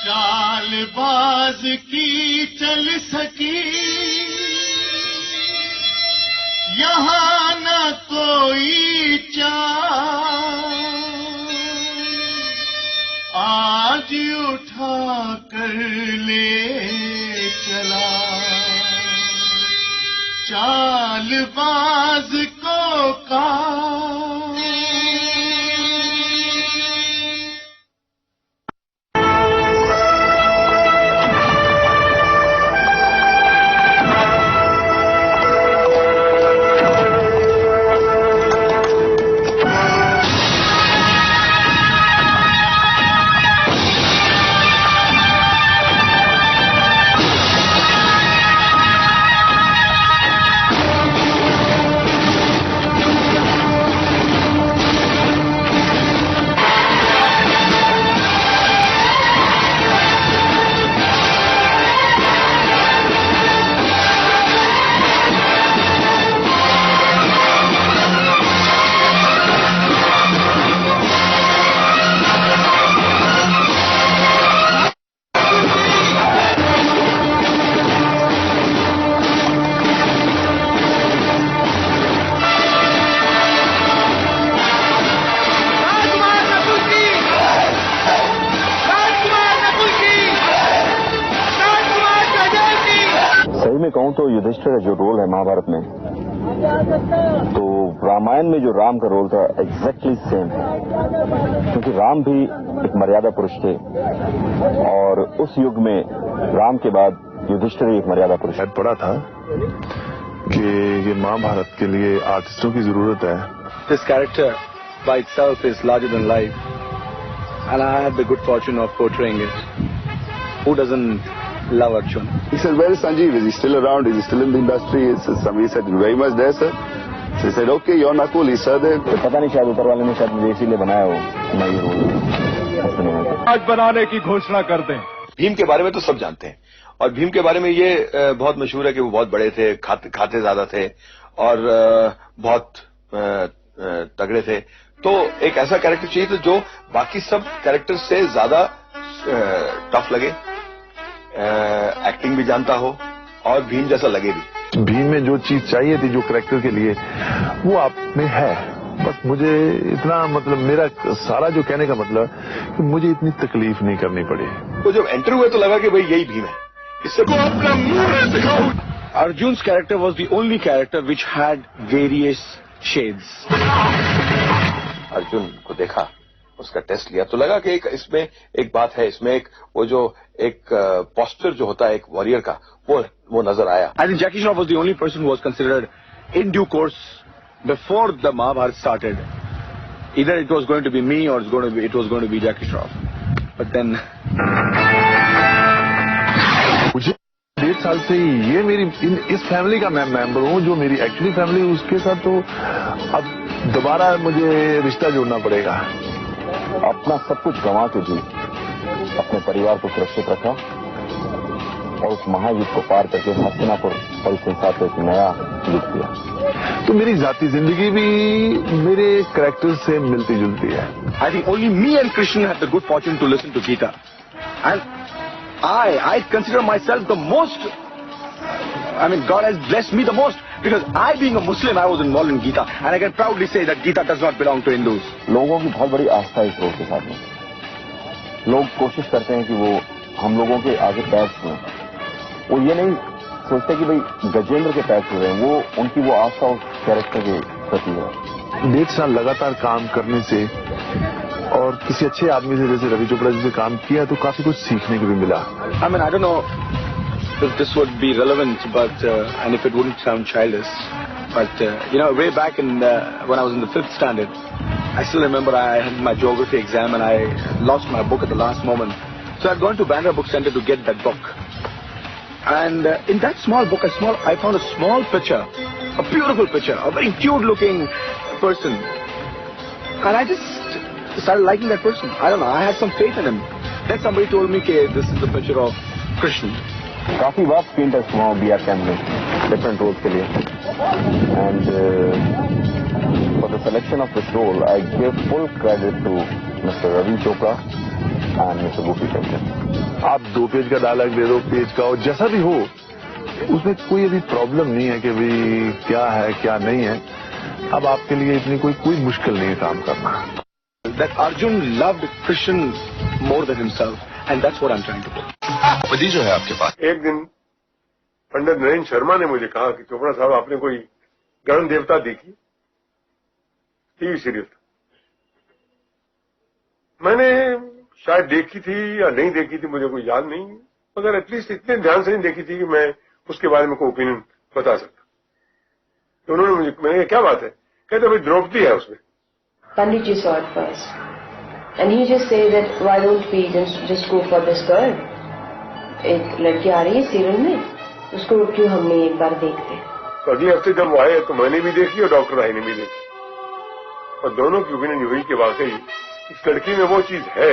चालबाज की चल सकी यहाँ न कोई चाल, आज उठा कर ले चला चालबाज को काल। तो युधिष्ठिर का जो रोल है महाभारत में, तो रामायण में जो राम का रोल था एग्जैक्टली सेम है, क्योंकि राम भी एक मर्यादा पुरुष थे और उस युग में राम के बाद युधिष्ठिर एक मर्यादा पुरुष। पढ़ा था कि ये महाभारत के लिए आर्टिस्टों की जरूरत है। This character by itself is larger than life, and I had the good fortune of portraying it. Who doesn't love Arjun? He said, "Where is Sanjeev? Is he still around? Is he still in the industry?" Somebody said, "Very much there, sir." So he said, "Okay, you're Nakul." He said that. तो पता नहीं शायद ऊपर वाले ने शायद मुझे इसीलिए बनाया हो मैं ये रोल आज बनाने की घोषणा कर दें। भीम के बारे में तो सब जानते हैं, और भीम के बारे में ये बहुत मशहूर है कि वो बहुत बड़े थे, खाते ज्यादा थे और बहुत तगड़े थे। तो एक ऐसा कैरेक्टर चाहिए था जो बाकी सब कैरेक्टर से ज्यादा टफ लगे, एक्टिंग भी जानता हो और भीम जैसा लगे भी। भीम में जो चीज चाहिए थी जो कैरेक्टर के लिए वो आप में है। बस मुझे इतना मतलब मेरा सारा जो कहने का मतलब कि मुझे इतनी तकलीफ नहीं करनी पड़ी। वो जब एंटर हुए तो लगा कि भाई यही भीम है। इससे Arjun's character was the only character which had various shades. Arjun को देखा, उसका टेस्ट लिया तो लगा कि एक इसमें एक बात है, इसमें एक वो जो एक पोस्टर जो होता है एक वॉरियर का वो नजर आया। I think Jackie Shroff was the only person who was considered in due course before the Mahabharata started. Either it was going to be me or it was going to be Jackie Shroff. But then मुझे 1.5 साल से ये मेरी इस family का मैं member हूँ, जो मेरी एक्चुअली फैमिली उसके साथ तो अब दोबारा मुझे रिश्ता जोड़ना पड़ेगा। अपना सब कुछ गंवा के भी अपने परिवार को सुरक्षित रखा और उस महायुद्ध को पार करके हस्तिनापुर परिसंसार से एक नया युद्ध किया। तो मेरी जाती जिंदगी भी मेरे कैरेक्टर से मिलती जुलती है। I think only me and Krishna had the good fortune to listen to Gita, and I consider myself the most. I mean, God has blessed me the most because I, being a Muslim, I was involved in Gita, and I can proudly say that Gita does not belong to Hindus. लोगों की बहुत बड़ी आस्था है इस role के साथ में। लोग कोशिश करते हैं कि वो हम लोगों के आगे पैर छुएं। वो ये नहीं सोचते कि भाई गजेंद्र के पैर छू रहे हैं, वो उनकी वो आस्था उस कैरेक्टर के प्रति है। 1.5 साल लगातार काम करने से और किसी अच्छे आदमी से जैसे रवि चोपड़ा जी से काम किया तो काफी कुछ सीखने को भी मिला। I mean, I don't know if this would be relevant, but and if it wouldn't sound childish, but you know, way back in when I was in the 5th standard, I still remember I had my geography exam and I lost my book at the last moment. So I'd gone to Bandra Book Center to get that book, and in that small book, I found a small picture, a beautiful picture, a very cute-looking person, and I just started liking that person. I don't know, I had some faith in him. Then somebody told me, "Okay, this is a picture of Krishna." काफी बार screen test हुआ हूँ BR camp में different roles के लिए, and for the selection of this role I give full credit to mister Ravi Chopra and mister Gopi Shankar. आप 2 page का dialogue दे दो, page का हो, जैसा भी हो, उसमें कोई अभी प्रॉब्लम नहीं है कि भाई क्या है क्या नहीं है। अब आपके लिए इतनी कोई मुश्किल नहीं है काम करना। That Arjun loved Krishna more than himself, and that's what I'm trying to do. विधि जो है आपके पास। एक दिन पंडित नरेंद्र शर्मा ने मुझे कहा कि चोपड़ा साहब आपने कोई गण देवता देखी? टीवी सीरियल था। मैंने शायद देखी थी या नहीं देखी थी, मुझे कोई याद नहीं, मगर एटलीस्ट इतने ध्यान से नहीं देखी थी कि मैं उसके बारे में कोई ओपिनियन बता सकता। तो उन्होंने मैंने क्या बात है, कहते भाई द्रौपदी है उसमें। Pandit ji saw it first, and he just said that why don't we just go for this girl? एक लड़की आ रही है सीरियल में, उसको क्यों हम नहीं एक बार देखते। तो अगले हफ्ते जब वो आए तो मैंने भी देखी और डॉक्टर राय ने भी देखी, और दोनों की ओपिनियन हुई कि वाकई इस लड़की में वो चीज है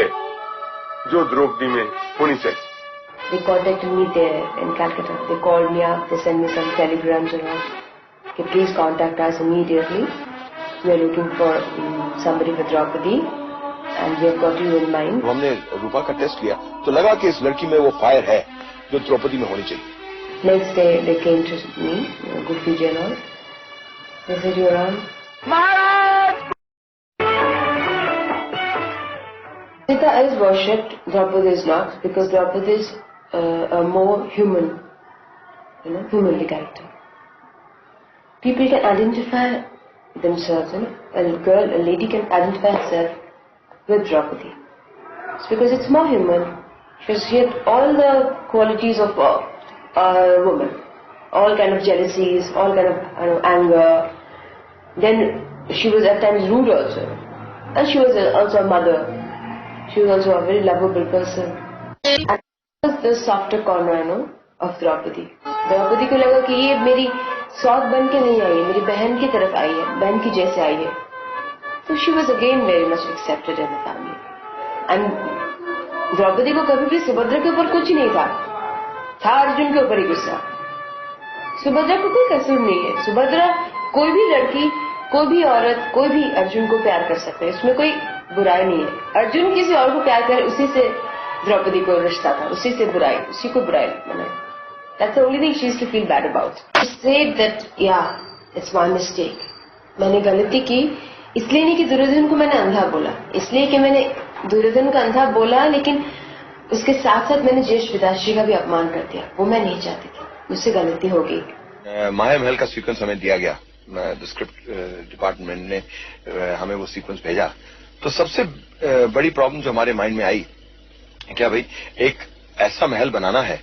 जो द्रौपदी में होनी चाहिए। They contacted me there in Calcutta. They called me up. They sent me some telegrams around. Okay, please contact us immediately. We are looking for somebody for Draupadi, and we have got you in mind. हमने रूपा का test लिया तो लगा कि इस लड़की में वो फायर है जो द्रौपदी में होनी चाहिए। Next day they came to me, Goofy ji and all. They said, "You're on." Sita is worshipped, Draupadi is not, because Draupadi is a more human womanly character. People can identify themselves, a lady can identify herself with Draupadi. It's because it's more human. She had all the qualities of a woman. All kind of jealousies, all kind of anger. Then she was at times rude also. And she was also a mother. She was also a very lovable person. And that was the softer corner, of Draupadi. Draupadi को लगा कि ये मेरी सौत बन के नहीं आई है, मेरी बहन की तरफ आई है, बहन की जैसे आई है. So she was again very much accepted in the family. And Draupadi को कभी भी सुभद्रा के ऊपर कुछ नहीं था अर्जुन के ऊपर ही गुस्सा. सुभद्रा को कोई कसूर नहीं है. सुभद्रा कोई भी लड़की, कोई भी औरत, कोई भी अर्जुन को प्यार कर सकते हैं. इसमें कोई बुराई नहीं है. अर्जुन किसी और को प्यार करे, उसी से द्रौपदी को रिश्ता था, उसी से बुराई, उसी को बुराई मना. That's the only thing she used to feel bad about. She said that, yeah, it's my mistake. मैंने गलती की, इसलिए नहीं कि दुर्योधन को मैंने अंधा बोला, इसलिए कि मैंने दुर्योधन को अंधा बोला, लेकिन उसके साथ साथ मैंने ज्येष्ठ पिताश्री का भी अपमान कर दिया. वो मैं नहीं चाहती थी, मुझसे गलती हो गई. माया महल का सीक्वेंस हमें दिया गया, स्क्रिप्ट डिपार्टमेंट ने हमें वो सीक्वेंस भेजा. तो सबसे बड़ी प्रॉब्लम जो हमारे माइंड में आई, क्या भाई, एक ऐसा महल बनाना है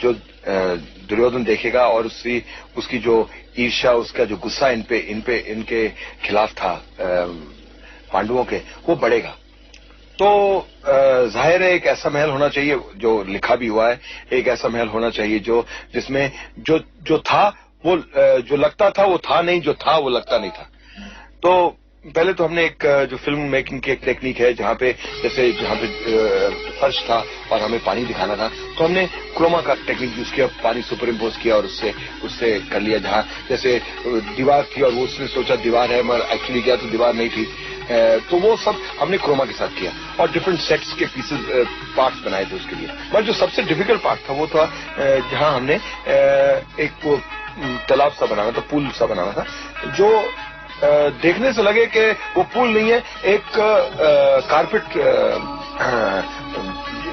जो दुर्योधन देखेगा और उसकी जो ईर्ष्या, उसका जो गुस्सा इनके खिलाफ था पांडवों के, वो बढ़ेगा. तो जाहिर है एक ऐसा महल होना चाहिए जो लिखा भी हुआ है, एक ऐसा महल होना चाहिए जिसमें जो था वो जो लगता था वो था नहीं, जो था वो लगता नहीं था. तो पहले तो हमने एक जो फिल्म मेकिंग की एक टेक्निक है, जहाँ पे फर्श था और हमें पानी दिखाना था, तो हमने क्रोमा का टेक्निक यूज किया, पानी सुपर इम्पोज किया और उससे कर लिया. जहाँ जैसे दीवार थी और वो उसने सोचा दीवार है, मगर एक्चुअली क्या तो दीवार नहीं थी. तो वो सब हमने क्रोमा के साथ किया और डिफरेंट सेट्स के पीसेस पार्ट्स बनाए थे उसके लिए. मगर जो सबसे डिफिकल्ट पार्ट था वो था जहाँ हमने एक वो तालाब सा बनाना था, पूल सा बनाना था, जो देखने से लगे कि वो पूल नहीं है, एक कारपेट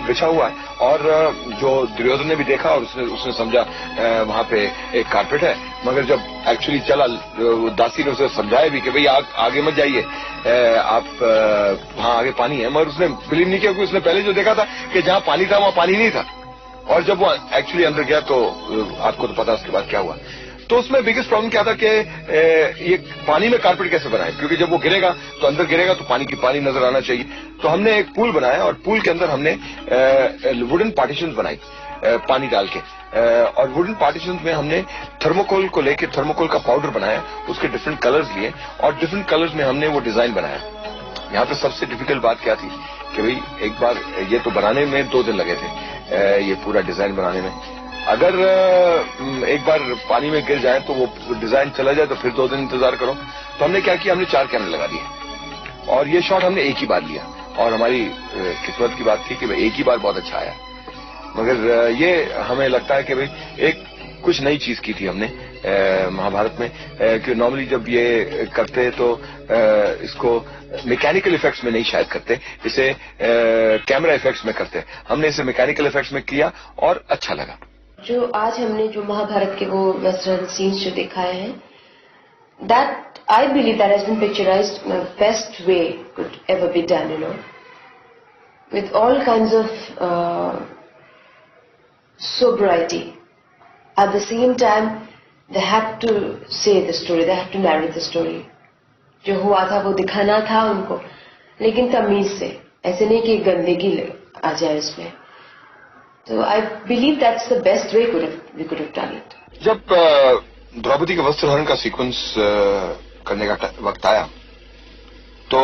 बिछा हुआ है. और जो दुर्योधन ने भी देखा और उसने समझा वहां पे एक कारपेट है, मगर जब एक्चुअली चला, दासी ने उसे समझाया भी कि भाई आगे मत जाइए, आप वहां आगे पानी है, मगर उसने बिलीव नहीं किया, क्योंकि उसने पहले जो देखा था कि जहां पानी था वहां पानी नहीं था. और जब वो एक्चुअली अंदर गया तो आपको तो पता उसके बाद क्या हुआ. तो उसमें बिगेस्ट प्रॉब्लम क्या था कि ये पानी में कारपेट कैसे बनाए, क्योंकि जब वो गिरेगा तो अंदर गिरेगा तो पानी नजर आना चाहिए. तो हमने एक पूल बनाया और पूल के अंदर हमने वुडन पार्टीशंस बनाई पानी डाल के, और वुडन पार्टीशंस में हमने थर्मोकोल को लेके थर्मोकोल का पाउडर बनाया, उसके डिफरेंट कलर्स लिए और डिफरेंट कलर्स में हमने वो डिजाइन बनाया. यहाँ पे सबसे डिफिकल्ट बात क्या थी कि भाई एक बार ये तो बनाने में 2 दिन लगे थे, ये पूरा डिजाइन बनाने में. अगर एक बार पानी में गिर जाए तो वो डिजाइन चला जाए तो फिर 2 दिन इंतजार करो. तो हमने क्या किया, हमने 4 कैमरे लगा दिए और ये शॉट हमने एक ही बार लिया. और हमारी किस्मत की बात थी कि भाई एक ही बार बहुत अच्छा आया. मगर ये हमें लगता है कि भाई एक कुछ नई चीज की थी हमने महाभारत में, कि नॉर्मली जब ये करते तो इसको मैकेनिकल इफेक्ट्स में नहीं शायद करते, इसे कैमरा इफेक्ट्स में करते. हमने इसे मैकेनिकल इफेक्ट्स में किया और अच्छा लगा. जो आज हमने जो महाभारत के वो वेस्टर्न सीन्स जो दिखाए हैं, that I believe that has been picturized in the best way could ever be done, with all kinds of sobriety. At the same time, they had to say the story, they had to narrate the story. जो हुआ था वो दिखाना था उनको, लेकिन तमीज से, ऐसे नहीं कि गंदगी आ जाए इसमें. So I believe that's the best way we could have done it. जब द्रौपदी के वस्त्रहरण का सीक्वेंस करने का वक्त आया, तो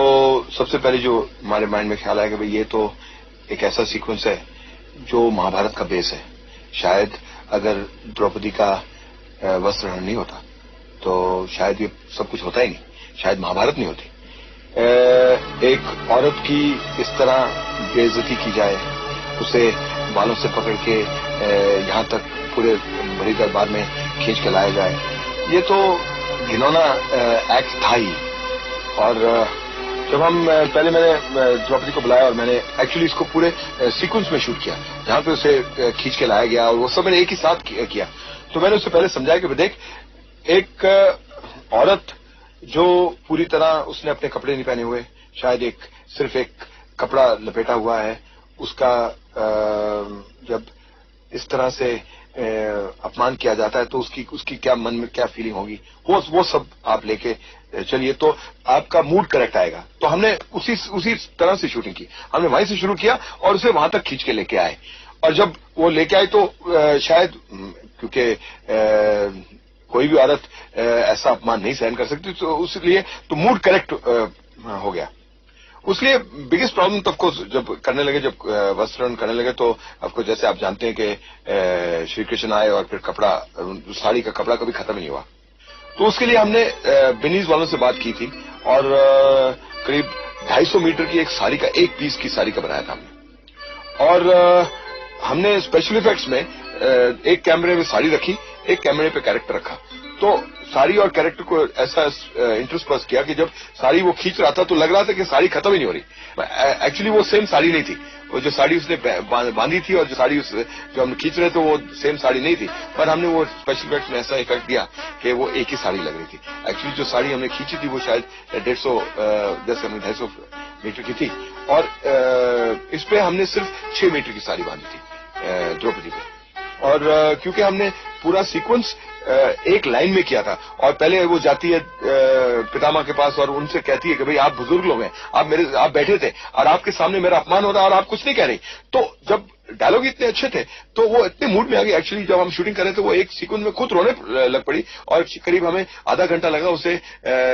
सबसे पहले जो हमारे माइंड में ख्याल आया कि भाई ये तो एक ऐसा सीक्वेंस है जो महाभारत का बेस है. शायद अगर द्रौपदी का वस्त्रहरण नहीं होता तो शायद ये सब कुछ होता ही नहीं, शायद महाभारत नहीं होती. एक औरत की इस तरह बेइज्जती की जाए, उसे बालों से पकड़ के यहाँ तक पूरे बड़ी दरबार में खींच के लाया जाए, ये तो घिनौना एक्ट था ही. और जब मैंने द्रौपदी को बुलाया और मैंने एक्चुअली इसको पूरे सीक्वेंस में शूट किया, जहाँ पे उसे खींच के लाया गया और वो सब मैंने एक ही साथ किया. तो मैंने उससे पहले समझाया कि देख, एक औरत जो पूरी तरह उसने अपने कपड़े नहीं पहने हुए, शायद सिर्फ एक कपड़ा लपेटा हुआ है, उसका जब इस तरह से अपमान किया जाता है तो उसकी क्या मन में क्या फीलिंग होगी, वो सब आप लेके चलिए तो आपका मूड करेक्ट आएगा। तो हमने उसी तरह से शूटिंग की, हमने वहीं से शुरू किया और उसे वहां तक खींच के लेके आए। और जब वो लेके आए तो शायद क्योंकि कोई भी औरत ऐसा अपमान नहीं सहन कर सकती, तो इसलिए तो मूड करेक्ट हो गया। उसलिए बिगेस्ट प्रॉब्लम तो ऑफकोर्स जब करने लगे, जब वस्त्रण करने लगे, तो ऑफकोर्स जैसे आप जानते हैं कि श्री कृष्ण आए और फिर कपड़ा, साड़ी का कपड़ा कभी खत्म नहीं हुआ। तो उसके लिए हमने बिनीज वालों से बात की थी और करीब 250 मीटर की एक साड़ी का, एक पीस की साड़ी का बनाया था हमने। और हमने स्पेशल इफेक्ट्स में एक कैमरे में साड़ी रखी, एक कैमरे पे कैरेक्टर रखा। तो साड़ी और कैरेक्टर को ऐसा इंटरस्पर्स किया कि जब साड़ी वो खींच रहा था तो लग रहा था कि साड़ी खत्म ही नहीं हो रही। एक्चुअली वो सेम साड़ी नहीं थी, वो जो साड़ी उसने बांधी थी और जो साड़ी जो हम खींच रहे थे वो सेम साड़ी नहीं थी, पर हमने वो स्पेशल इफेक्ट में ऐसा इफेक्ट दिया कि वो एक ही साड़ी लग रही थी। एक्चुअली जो साड़ी हमने खींची थी वो शायद 250 मीटर की थी और इस पे हमने सिर्फ 6 मीटर की साड़ी बांधी थी द्रौपदी पे। और क्योंकि हमने पूरा सीक्वेंस एक लाइन में किया था और पहले वो जाती है पितामह के पास और उनसे कहती है कि भाई आप बुजुर्ग लोग हैं, आप बैठे थे और आपके सामने मेरा अपमान हो रहा है और आप कुछ नहीं कह रही। तो जब डायलॉग इतने अच्छे थे तो वो इतने मूड में आ गई। एक्चुअली जब हम शूटिंग कर रहे थे वो एक सीक्वेंस में खुद रोने लग पड़ी और करीब हमें आधा घंटा लगा उसे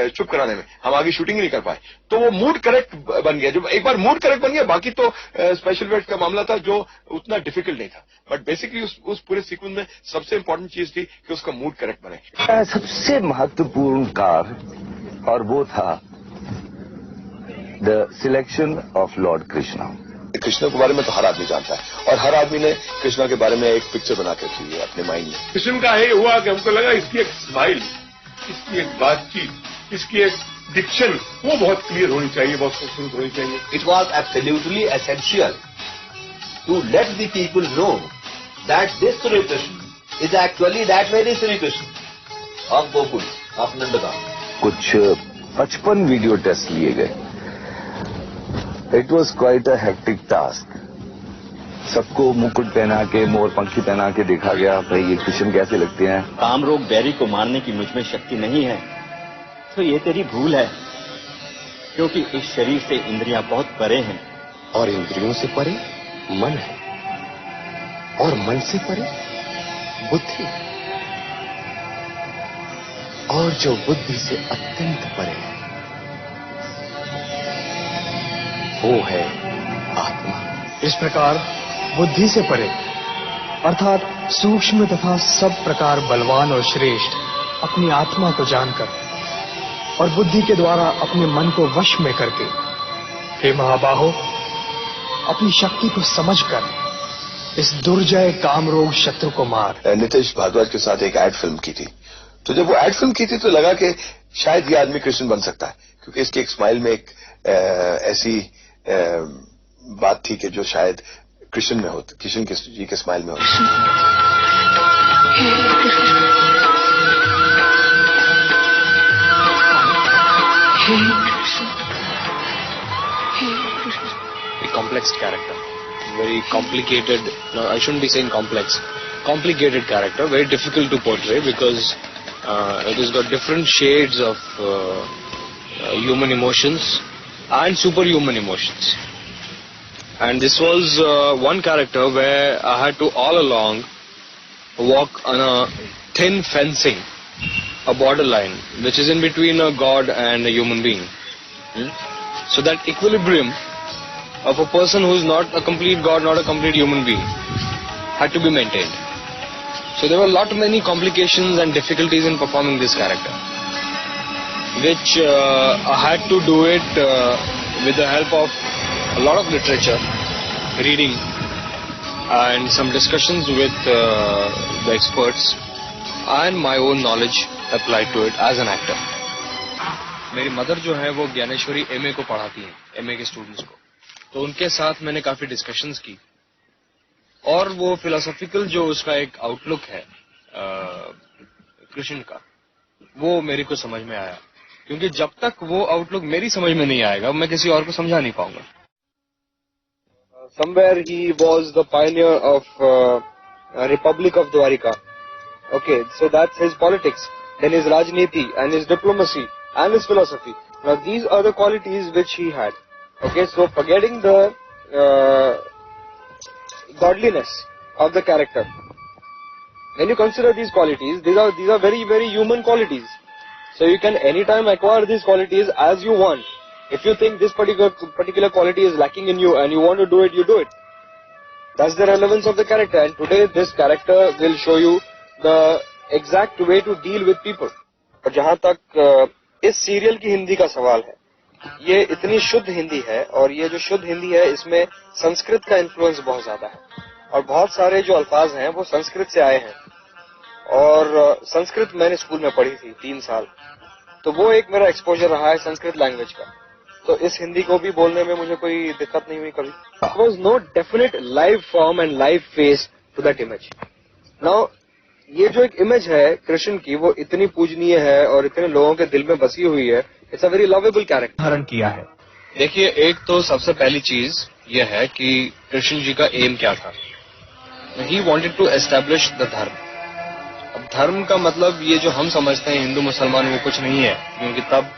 चुप कराने में, हम आगे शूटिंग ही नहीं कर पाए। तो वो मूड करेक्ट बन गया। जब एक बार मूड करेक्ट बन गया, बाकी तो स्पेशल इफेक्ट का मामला था जो उतना डिफिकल्ट नहीं था, बट बेसिकली उस पूरे सीक्वेंस में सबसे इंपॉर्टेंट चीज थी कि उसका मूड करेक्ट बने। सबसे महत्वपूर्ण कार्य और वो था the selection of Lord Krishna. Krishna के बारे में तो हर आदमी जानता है और हर आदमी ने कृष्णा के बारे में एक पिक्चर बना के रखी है अपने माइंड में। कृष्ण का ये हुआ कि हमको लगा इसकी एक स्माइल, इसकी एक बातचीत, इसकी एक डिक्शन वो बहुत क्लियर होनी चाहिए, बहुत खूबसूरत होनी चाहिए। It was absolutely essential to let the people know that this Shri Krishna is actually that very Shri Krishna of Gokul of Nandgaon. कुछ 55 वीडियो टेस्ट लिए गए। It was quite a hectic task. सबको मुकुट पहना के, मोर पंखी पहना के देखा गया, भाई ये कृष्ण कैसे लगते हैं। कामरोग बैरी को मारने की मुझमें शक्ति नहीं है तो ये तेरी भूल है, क्योंकि इस शरीर से इंद्रियां बहुत परे हैं और इंद्रियों से परे मन है और मन से परे बुद्धि, और जो बुद्धि से अत्यंत परे है वो है आत्मा। इस प्रकार बुद्धि से परे अर्थात सूक्ष्म तथा सब प्रकार बलवान और श्रेष्ठ अपनी आत्मा को जानकर और बुद्धि के द्वारा अपने मन को वश में करके, हे महाबाहो, अपनी शक्ति को समझकर इस दुर्जय कामरोग शत्रु को मार। नितेश भारद्वाज के साथ एक एड फिल्म की थी, तो जब वो एड फिल्म की थी तो लगा कि शायद ये आदमी कृष्ण बन सकता है, क्योंकि इसकी एक स्माइल में एक ऐसी बात थी कि जो शायद कृष्ण में होती, कृष्ण जी के स्माइल में होती। A complex character, very complicated. No, I shouldn't be saying complex. Complicated character, very difficult to portray because it has got different shades of human emotions and superhuman emotions. And this was one character where I had to all along walk on a thin fencing, a borderline, which is in between a god and a human being. So that equilibrium of a person who is not a complete god, not a complete human being, had to be maintained. So there were many complications and difficulties in performing this character, which I had to do it with the help of a lot of literature, reading, and some discussions with the experts, and my own knowledge applied to it as an actor. मेरी mother जो है वो Dnyaneshwari MA को पढ़ाती हैं, MA के students को, तो उनके साथ मैंने काफी डिस्कशंस की और वो फिलोसॉफिकल जो उसका एक आउटलुक है कृष्ण का, वो मेरे को समझ में आया, क्योंकि जब तक वो आउटलुक मेरी समझ में नहीं आएगा मैं किसी और को समझा नहीं पाऊंगा. Somewhere he was the pioneer of Republic of Dwarika. Okay, so that's his politics, then his Rajniti and his diplomacy and his philosophy. Now these are the qualities which he had. Okay, so forgetting the godliness of the character, when you consider these qualities, these are very, very human qualities. So you can anytime acquire these qualities as you want. If you think this particular quality is lacking in you and you want to do it, you do it. That's the relevance of the character, and today this character will show you the exact way to deal with people. और जहाँ तक इस serial की हिंदी का सवाल है, ये इतनी शुद्ध हिंदी है, और ये जो शुद्ध हिंदी है इसमें संस्कृत का इन्फ्लुएंस बहुत ज्यादा है, और बहुत सारे जो अल्फाज हैं वो संस्कृत से आए हैं, और संस्कृत मैंने स्कूल में पढ़ी थी 3 साल, तो वो एक मेरा एक्सपोजर रहा है संस्कृत लैंग्वेज का. तो इस हिंदी को भी बोलने में मुझे कोई दिक्कत नहीं हुई कभी. There was no definite live form and live face to that image. Now ये जो एक इमेज है कृष्ण की, वो इतनी पूजनीय है और इतने लोगों के दिल में बसी हुई है. It's a very lovable character धारण किया है. देखिए, एक तो सबसे पहली चीज ये है कि कृष्ण जी का एम क्या था. He wanted to establish the dharma. अब धर्म का मतलब ये जो हम समझते हैं हिंदू मुसलमान, वो कुछ नहीं है, क्योंकि तब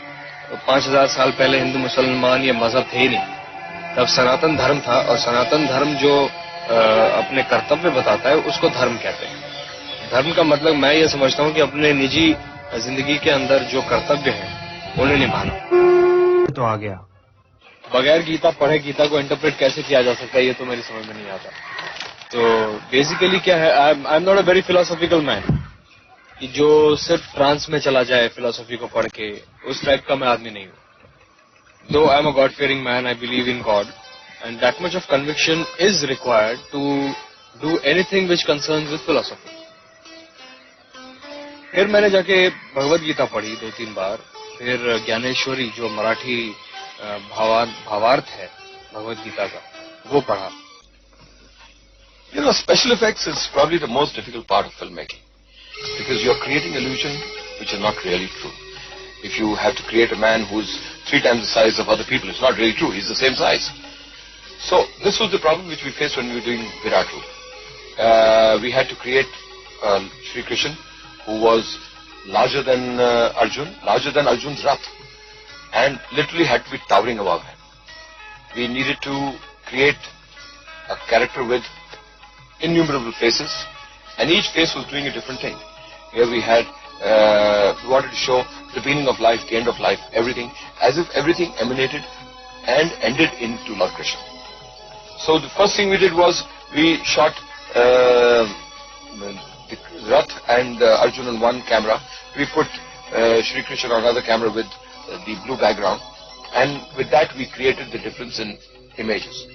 5000 साल पहले हिंदू मुसलमान ये मजहब थे ही नहीं. तब सनातन धर्म था, और सनातन धर्म जो अपने कर्तव्य बताता है उसको धर्म कहते हैं. धर्म का मतलब मैं ये समझता हूँ कि अपने निजी जिंदगी के अंदर जो कर्तव्य हैं उन्हें निभाना. तो आ गया, बगैर गीता पढ़े गीता को इंटरप्रेट कैसे किया जा सकता है, ये तो मेरी समझ में नहीं आता. तो बेसिकली क्या है, I am not a very philosophical man कि जो सिर्फ ट्रांस में चला जाए फिलोसॉफी को पढ़ के, उस टाइप का मैं आदमी नहीं हूँ. Though I am a God fearing man, I believe in God, and that much of conviction is required to do anything which concerns with philosophy. फिर मैंने जाके भगवद गीता पढ़ी 2-3 बार, फिर ज्ञानेश्वरी जो मराठी भावार्थ है भगवद गीता का, वो पढ़ा. You know, special effects is probably the most difficult part of filmmaking, because you're creating illusion which is not really true. If you have to create a man who's 3 times the size of other people, it's not really true. He's the same size. So this was the problem which we faced when we were doing Virat Roop. We had to create Shri Krishna, who was larger than Arjun, larger than Arjun's Rath, and literally had to be towering above him. We needed to create a character with innumerable faces, and each face was doing a different thing. Here we had, we wanted to show the beginning of life, the end of life, everything, as if everything emanated and ended into Lord Krishna. So the first thing we did was we shot Rath and Arjun on one camera. We put Shri Krishna on another camera with the blue background, and with that we created the difference in images,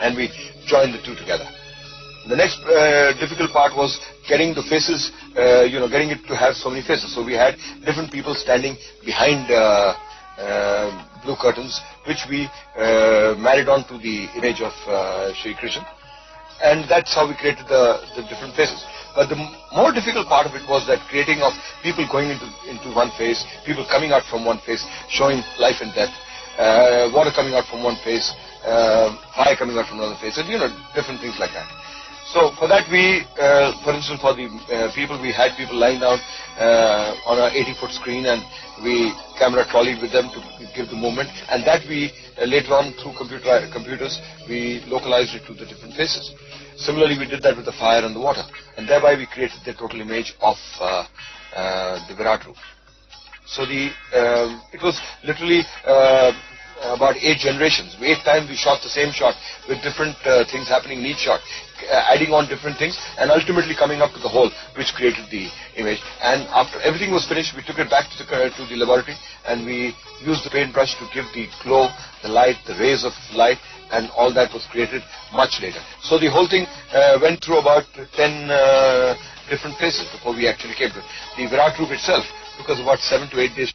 and we joined the two together. The next difficult part was getting the faces, getting it to have so many faces. So we had different people standing behind blue curtains, which we married on to the image of Shri Krishna, and that's how we created the different faces. But the more difficult part of it was that creating of people going into one face, people coming out from one face, showing life and death, water coming out from one face, fire coming out from another face, and different things like that. So for that we, for instance, for the people, we had people lying down on a 80-foot screen, and we camera trolleyed with them to give the movement, and that we later on through computers we localized it to the different faces. Similarly, we did that with the fire and the water, and thereby we created the total image of the Virat Roop. So it was literally about 8 generations. 8 times we shot the same shot with different things happening in each shot, adding on different things, and ultimately coming up to the whole which created the image. And after everything was finished, we took it back to the laboratory, and we used the paintbrush to give the glow, the light, the rays of light, and all that was created much later. So the whole thing went through about 10 different phases before we actually came to it. The Virat Roop itself took us about 7 to 8 days.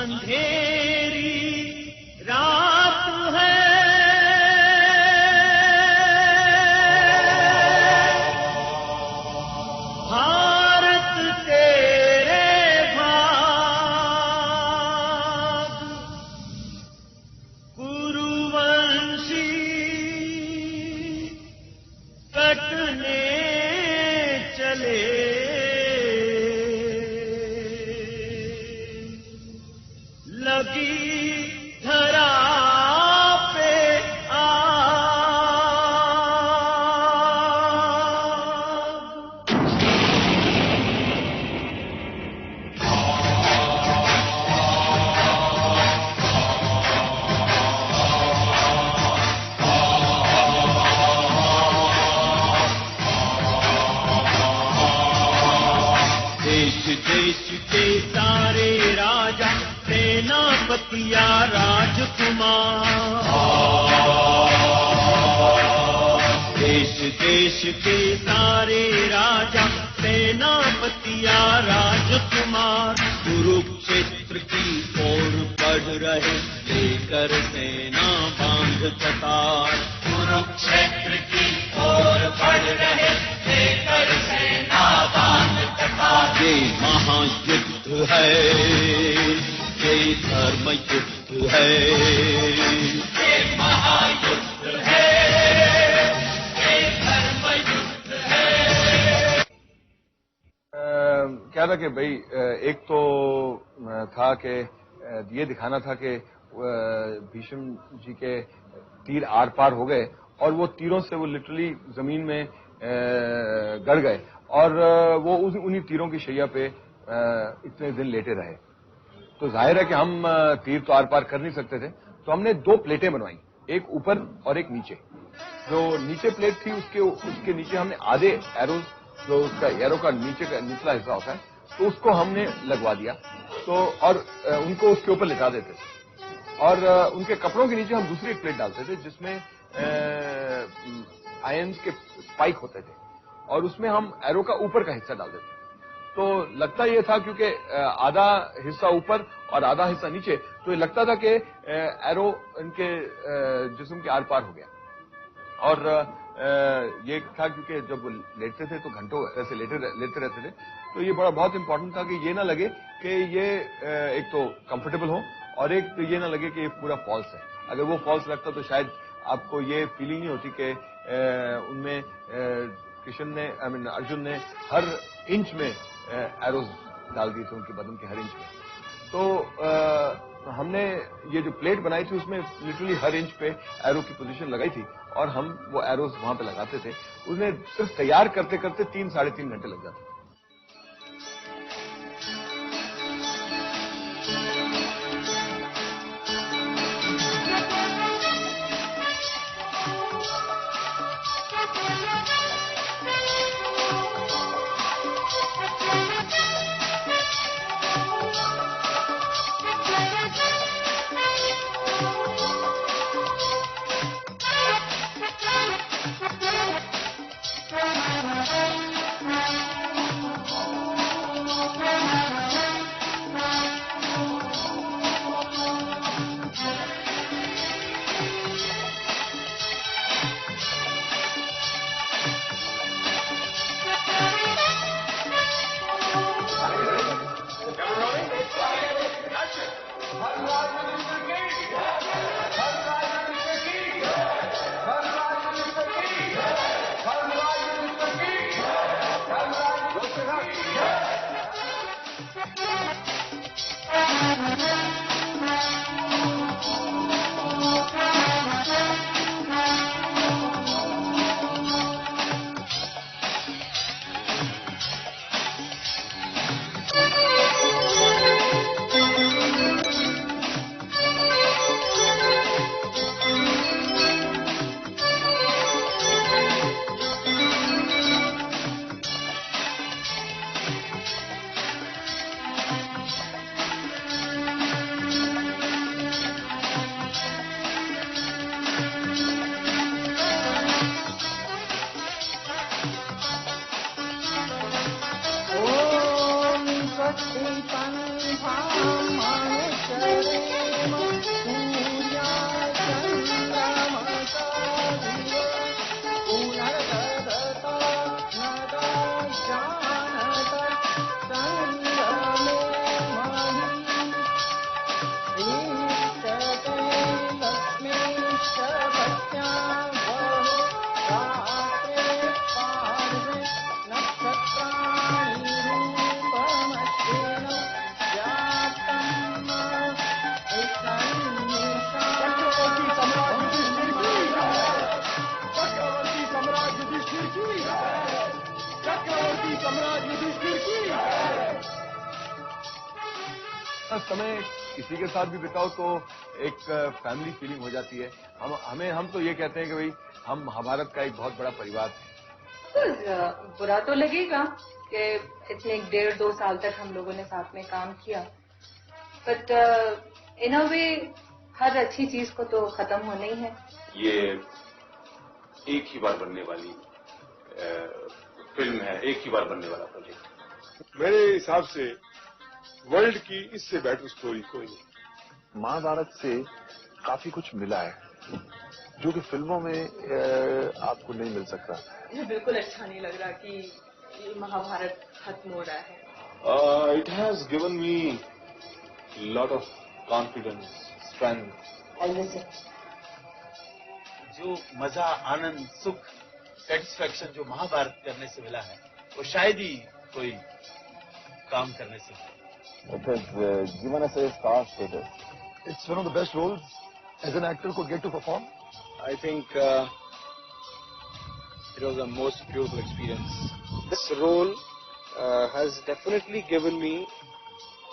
अंधेरी रात है, भारत तेरे भाग कुरुवंशी कटने चले, लगी धरा पे देश देश के सारे राजा सेनापतिया राजकुमार, देश देश के सारे राजा सेनापतिया राजकुमार, कुरुक्षेत्र की ओर बढ़ रहे लेकर सेना बांध कतार, कुरुक्षेत्र की ओर बढ़ रहे लेकर सेना बांध कतार। ये महायुद्ध है, ये धर्म युद्ध है, ये महायुद्ध है, ये धर्म युद्ध है। क्या था कि भाई एक तो था कि ये दिखाना था कि भीष्म जी के तीर आर पार हो गए और वो तीरों से वो लिटरली जमीन में गड़ गए और वो उन्हीं तीरों की शैया पे इतने दिन लेटे रहे। तो जाहिर है कि हम तीर तो आर पार कर नहीं सकते थे, तो हमने दो प्लेटें बनवाई, एक ऊपर और एक नीचे। जो नीचे प्लेट थी उसके नीचे हमने आधे एरोज, जो उसका एरो का नीचे का निचला हिस्सा होता है, तो उसको हमने लगवा दिया। तो और उनको उसके ऊपर लिटा देते थे और उनके कपड़ों के नीचे हम दूसरी एक प्लेट डालते थे जिसमें आयंस के स्पाइक होते थे और उसमें हम एरो का ऊपर का हिस्सा डालते थे। तो लगता ये था क्योंकि आधा हिस्सा ऊपर और आधा हिस्सा नीचे, तो ये लगता था कि एरो इनके जिस्म के आर पार हो गया। और ये था क्योंकि जब वो लेटते थे तो घंटों ऐसे लेटे रहते थे, तो ये बहुत इंपॉर्टेंट था कि ये ना लगे कि ये एक तो कंफर्टेबल हो और एक तो ये ना लगे कि ये पूरा फॉल्स है। अगर वो फॉल्स लगता तो शायद आपको ये फीलिंग नहीं होती कि उनमें कृष्ण ने अर्जुन ने हर इंच में एरोज डाल दिए थे उनके बदन के हर इंच में। तो हमने ये जो प्लेट बनाई थी उसमें लिटरली हर इंच पे एरो की पोजीशन लगाई थी और हम वो एरोज वहां पे लगाते थे। उन्हें सिर्फ तैयार करते करते 3-3.5 घंटे लग जाते। समय किसी के साथ भी बिताओ तो एक फैमिली फीलिंग हो जाती है। हम तो ये कहते हैं कि भाई हम महाभारत का एक बहुत बड़ा परिवार है। बुरा तो लगेगा कि इतने 1.5-2 साल तक हम लोगों ने साथ में काम किया, बट इन अ वे हर अच्छी चीज को तो खत्म होना ही है। ये एक ही बार बनने वाली फिल्म है, एक ही बार बनने वाला प्रोजेक्ट। मेरे हिसाब से वर्ल्ड की इससे बेटर स्टोरी कोई नहीं। महाभारत से काफी कुछ मिला है जो कि फिल्मों में आपको नहीं मिल सकता। मुझे बिल्कुल अच्छा नहीं लग रहा कि ये महाभारत खत्म हो रहा है। It has given me lot of confidence, strength. जो मजा, आनंद, सुख, सेटिस्फैक्शन जो महाभारत करने से मिला है वो शायद ही कोई काम करने से मिला। It has given us a star status. It's one of the best roles as an actor could get to perform. I think it was a most beautiful experience. This role has definitely given me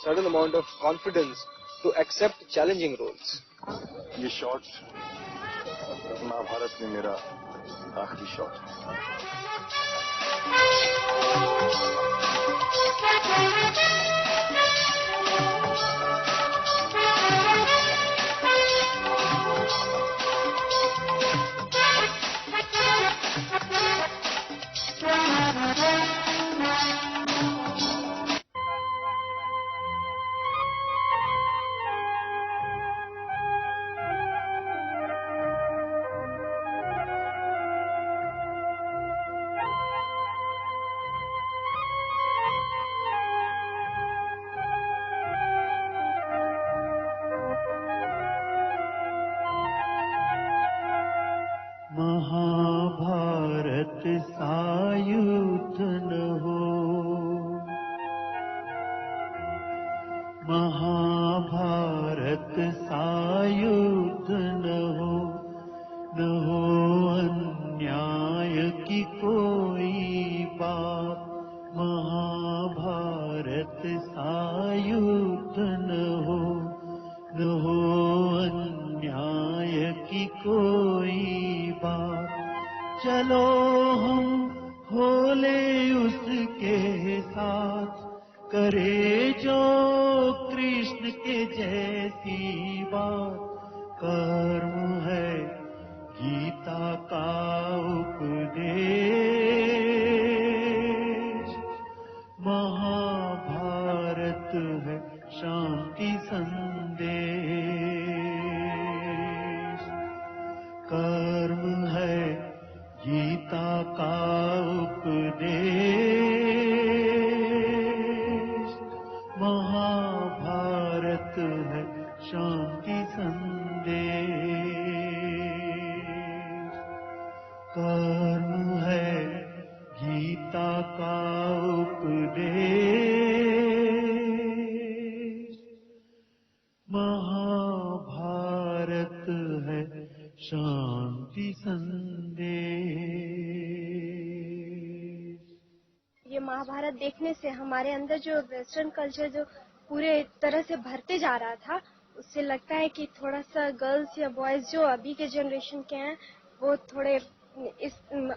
certain amount of confidence to accept challenging roles. ये shot Mahabharat में मेरा आखिरी shot है। महाभारत सायुध न हो, महाभारत सायुध न हो अन्याय की कोई बात। महाभारत सायुध न हो अन्याय की कोई बात। चलो हम होले उसके साथ, करे जो कृष्ण के जैसी बात। कर्म है गीता का उपदेश, महाभारत है शांति संदेश। कर्म है गीता का उपदेश, महाभारत है शांति संदेश। कर्म है गीता का उपदेश, महाभारत है शांति संदेश। ये महाभारत देखने से हमारे अंदर जो वेस्टर्न कल्चर जो पूरे तरह से भरते जा रहा था, उससे लगता है कि थोड़ा सा गर्ल्स या बॉयज जो अभी के जनरेशन के हैं वो थोड़े इस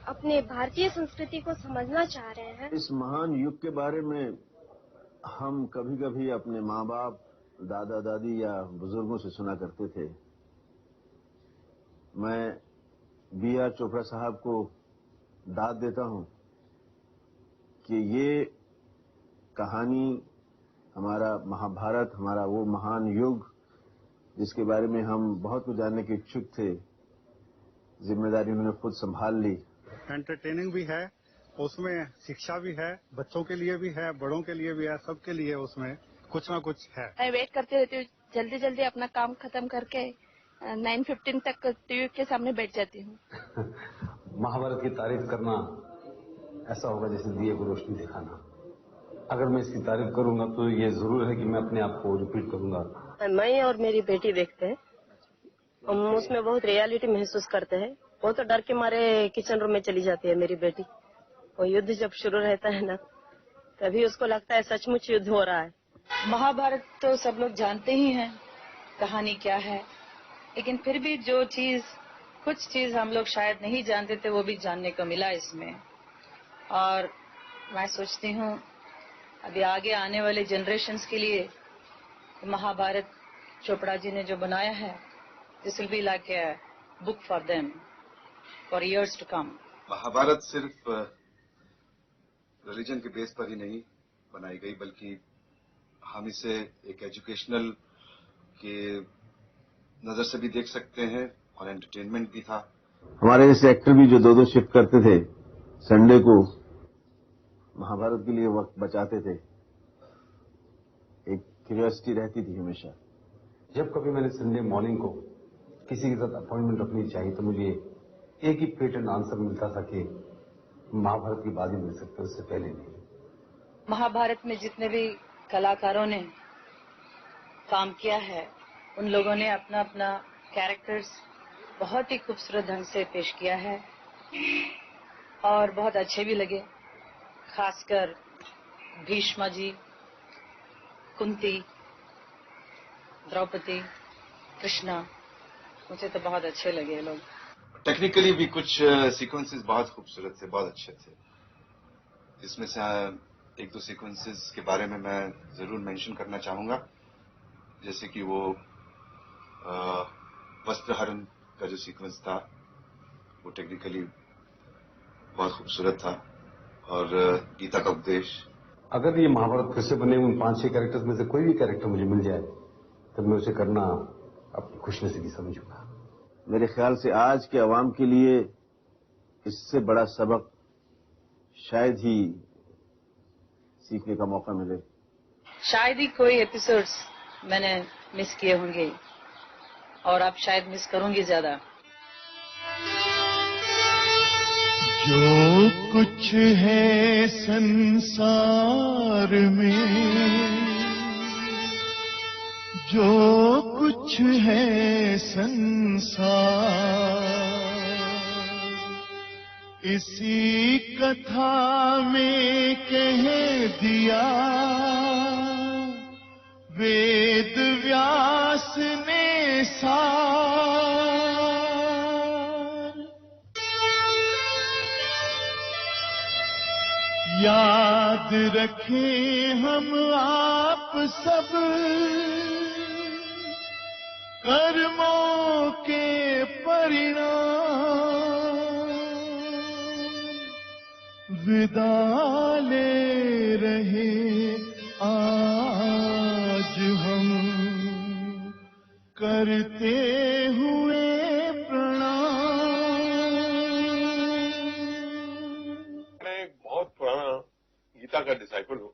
अपने भारतीय संस्कृति को समझना चाह रहे हैं। इस महान युग के बारे में हम कभी कभी अपने माँ बाप, दादा दादी या बुजुर्गों से सुना करते थे। मैं B.R. चोपड़ा साहब को दाद देता हूं कि ये कहानी हमारा महाभारत, हमारा वो महान युग जिसके बारे में हम बहुत कुछ जानने के इच्छुक थे, जिम्मेदारी उन्होंने खुद संभाल ली। एंटरटेनिंग भी है, उसमें शिक्षा भी है, बच्चों के लिए भी है, बड़ों के लिए भी है, सबके लिए उसमें कुछ ना कुछ है। मैं वेट करती रहती हूँ, जल्दी जल्दी अपना काम खत्म करके 9:15 तक टीवी के सामने बैठ जाती हूँ। महाभारत की तारीफ करना ऐसा होगा जैसे दिए को रोशनी दिखाना। अगर मैं इसकी तारीफ करूंगा तो ये जरूर है कि मैं अपने आप को रिपीट करूंगा। मैं और मेरी बेटी देखते हैं, हम उसमें बहुत रियलिटी महसूस करते हैं। वो तो डर के मारे किचन रूम में चली जाती है मेरी बेटी। वो युद्ध जब शुरू रहता है ना, तभी उसको लगता है सचमुच युद्ध हो रहा है। महाभारत तो सब लोग जानते ही हैं कहानी क्या है, लेकिन फिर भी जो कुछ चीज हम लोग शायद नहीं जानते थे वो भी जानने को मिला इसमें। और मैं सोचती हूँ अभी आगे आने वाले जनरेशन्स के लिए महाभारत चोपड़ा जी ने जो बनाया है, this will be like a book for them for years to come. Mahabharat सिर्फ रिलीजन के बेस पर ही नहीं बनाई गई, बल्कि हम इसे एक एजुकेशनल के नजर से भी देख सकते हैं और एंटरटेनमेंट भी था। हमारे जैसे एक्टर भी जो 2-2 शिफ्ट करते थे, संडे को महाभारत के लिए वक्त बचाते थे, एक क्यूरियोसिटी रहती थी हमेशा। जब कभी मैंने संडे मॉर्निंग को किसी के साथ अपॉइंटमेंट रखनी चाहिए तो मुझे एक ही पैटर्न आंसर मिलता था कि महाभारत की बाद ही मिल सकते, उससे पहले नहीं। महाभारत में जितने भी कलाकारों ने काम किया है, उन लोगों ने अपना अपना कैरेक्टर्स बहुत ही खूबसूरत ढंग से पेश किया है और बहुत अच्छे भी लगे। खासकर भीष्म जी, कुंती, द्रौपदी, कृष्णा, मुझे तो बहुत अच्छे लगे लोग। टेक्निकली भी कुछ सीक्वेंसेस बहुत खूबसूरत थे, बहुत अच्छे थे। इसमें से 1-2 सीक्वेंसेस के बारे में मैं जरूर मेंशन करना चाहूंगा, जैसे कि वो वस्त्रहरण का जो सीक्वेंस था वो टेक्निकली बहुत खूबसूरत था, और गीता का उपदेश। अगर ये महाभारत फिर से बने उन 5-6 कैरेक्टर्स में से कोई भी कैरेक्टर मुझे मिल जाए तब मैं उसे करना अपनी खुशनसीबी समझूंगा। मेरे ख्याल से आज के अवाम के लिए इससे बड़ा सबक शायद ही सीखने का मौका मिले। शायद ही कोई एपिसोड्स मैंने मिस किए होंगे और आप शायद मिस करूंगी ज्यादा। जो कुछ है संसार में, जो कुछ है संसार, इसी कथा में कह दिया वेद व्यास ने सार। याद रखें हम आप सब कर्मों के परिणाम, विदा ले रहे आज हम करते हुए प्रणाम। मैं एक बहुत पुराना गीता का डिसाइपल हूँ।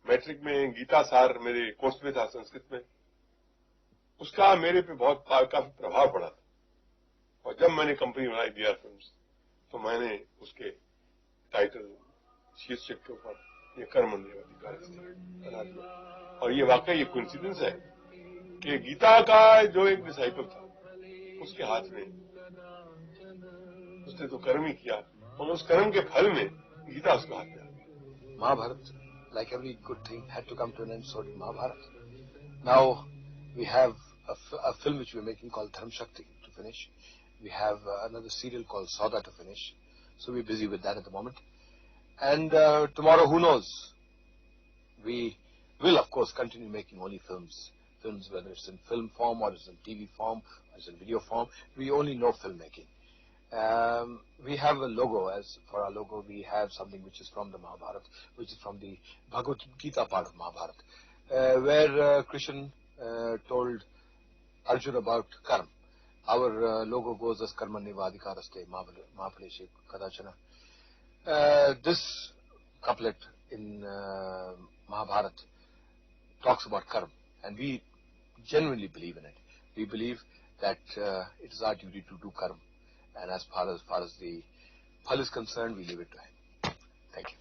मैट्रिक में गीता सार मेरे कोर्स में था संस्कृत में, उसका मेरे पे बहुत काफी प्रभाव पड़ा था। और जब मैंने कंपनी बनाई DR फिल्म्स, तो मैंने उसके टाइटल शीर्षक के ऊपर ये कर्मण्येवाधिकार बना दिया। और ये वाकई ये कोइंसिडेंस है कि गीता का जो एक डिसाइपल था, उसके हाथ में उसने तो कर्म ही किया और उस कर्म के फल में गीता उसके हाथ में आ गई। Mahabharata, like every good thing, had to come to an end. So did Mahabharata. Now we have a film which we're making called Dharm Shakti to finish. We have another serial called Sauda to finish. So we're busy with that at the moment. And tomorrow, who knows? We will, of course, continue making only films. Films, whether it's in film form or it's in TV form or it's in video form. We only know filmmaking. We have a logo. As for our logo, we have something which is from the Mahabharata, which is from the Bhagavad Gita part of Mahabharata, where Krishna told Arjuna about karma. Our logo goes as karma nivadikaraste mahapaleshe kadachana. This couplet in Mahabharata talks about karma, and we genuinely believe in it. We believe that it is our duty to do karma, and as far as the phal is concerned, we leave it to him. Thank you.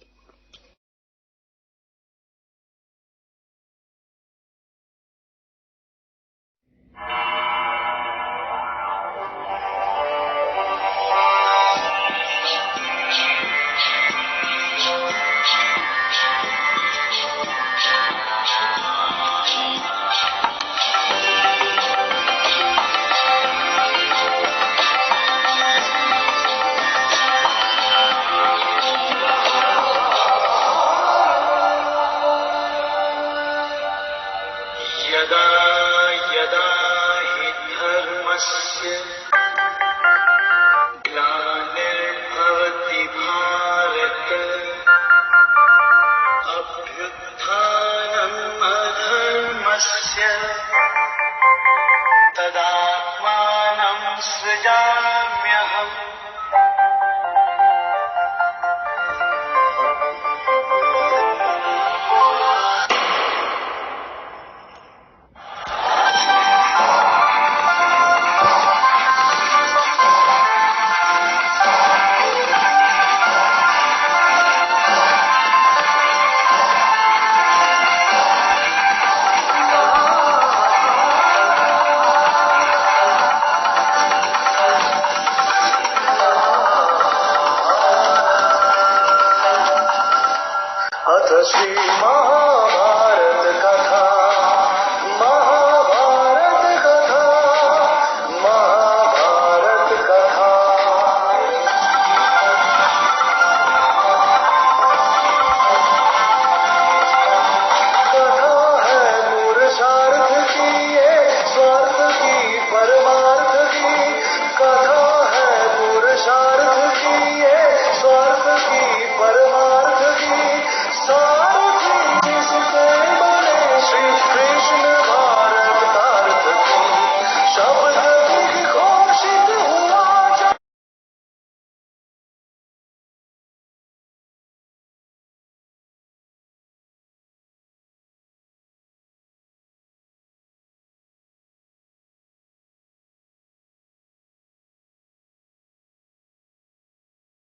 ग्लानिर्भवति Bharat अभ्युत्थानम् अधर्मस्य तदात्मानं सृजाम्यहम् Shri Mahabharat कथा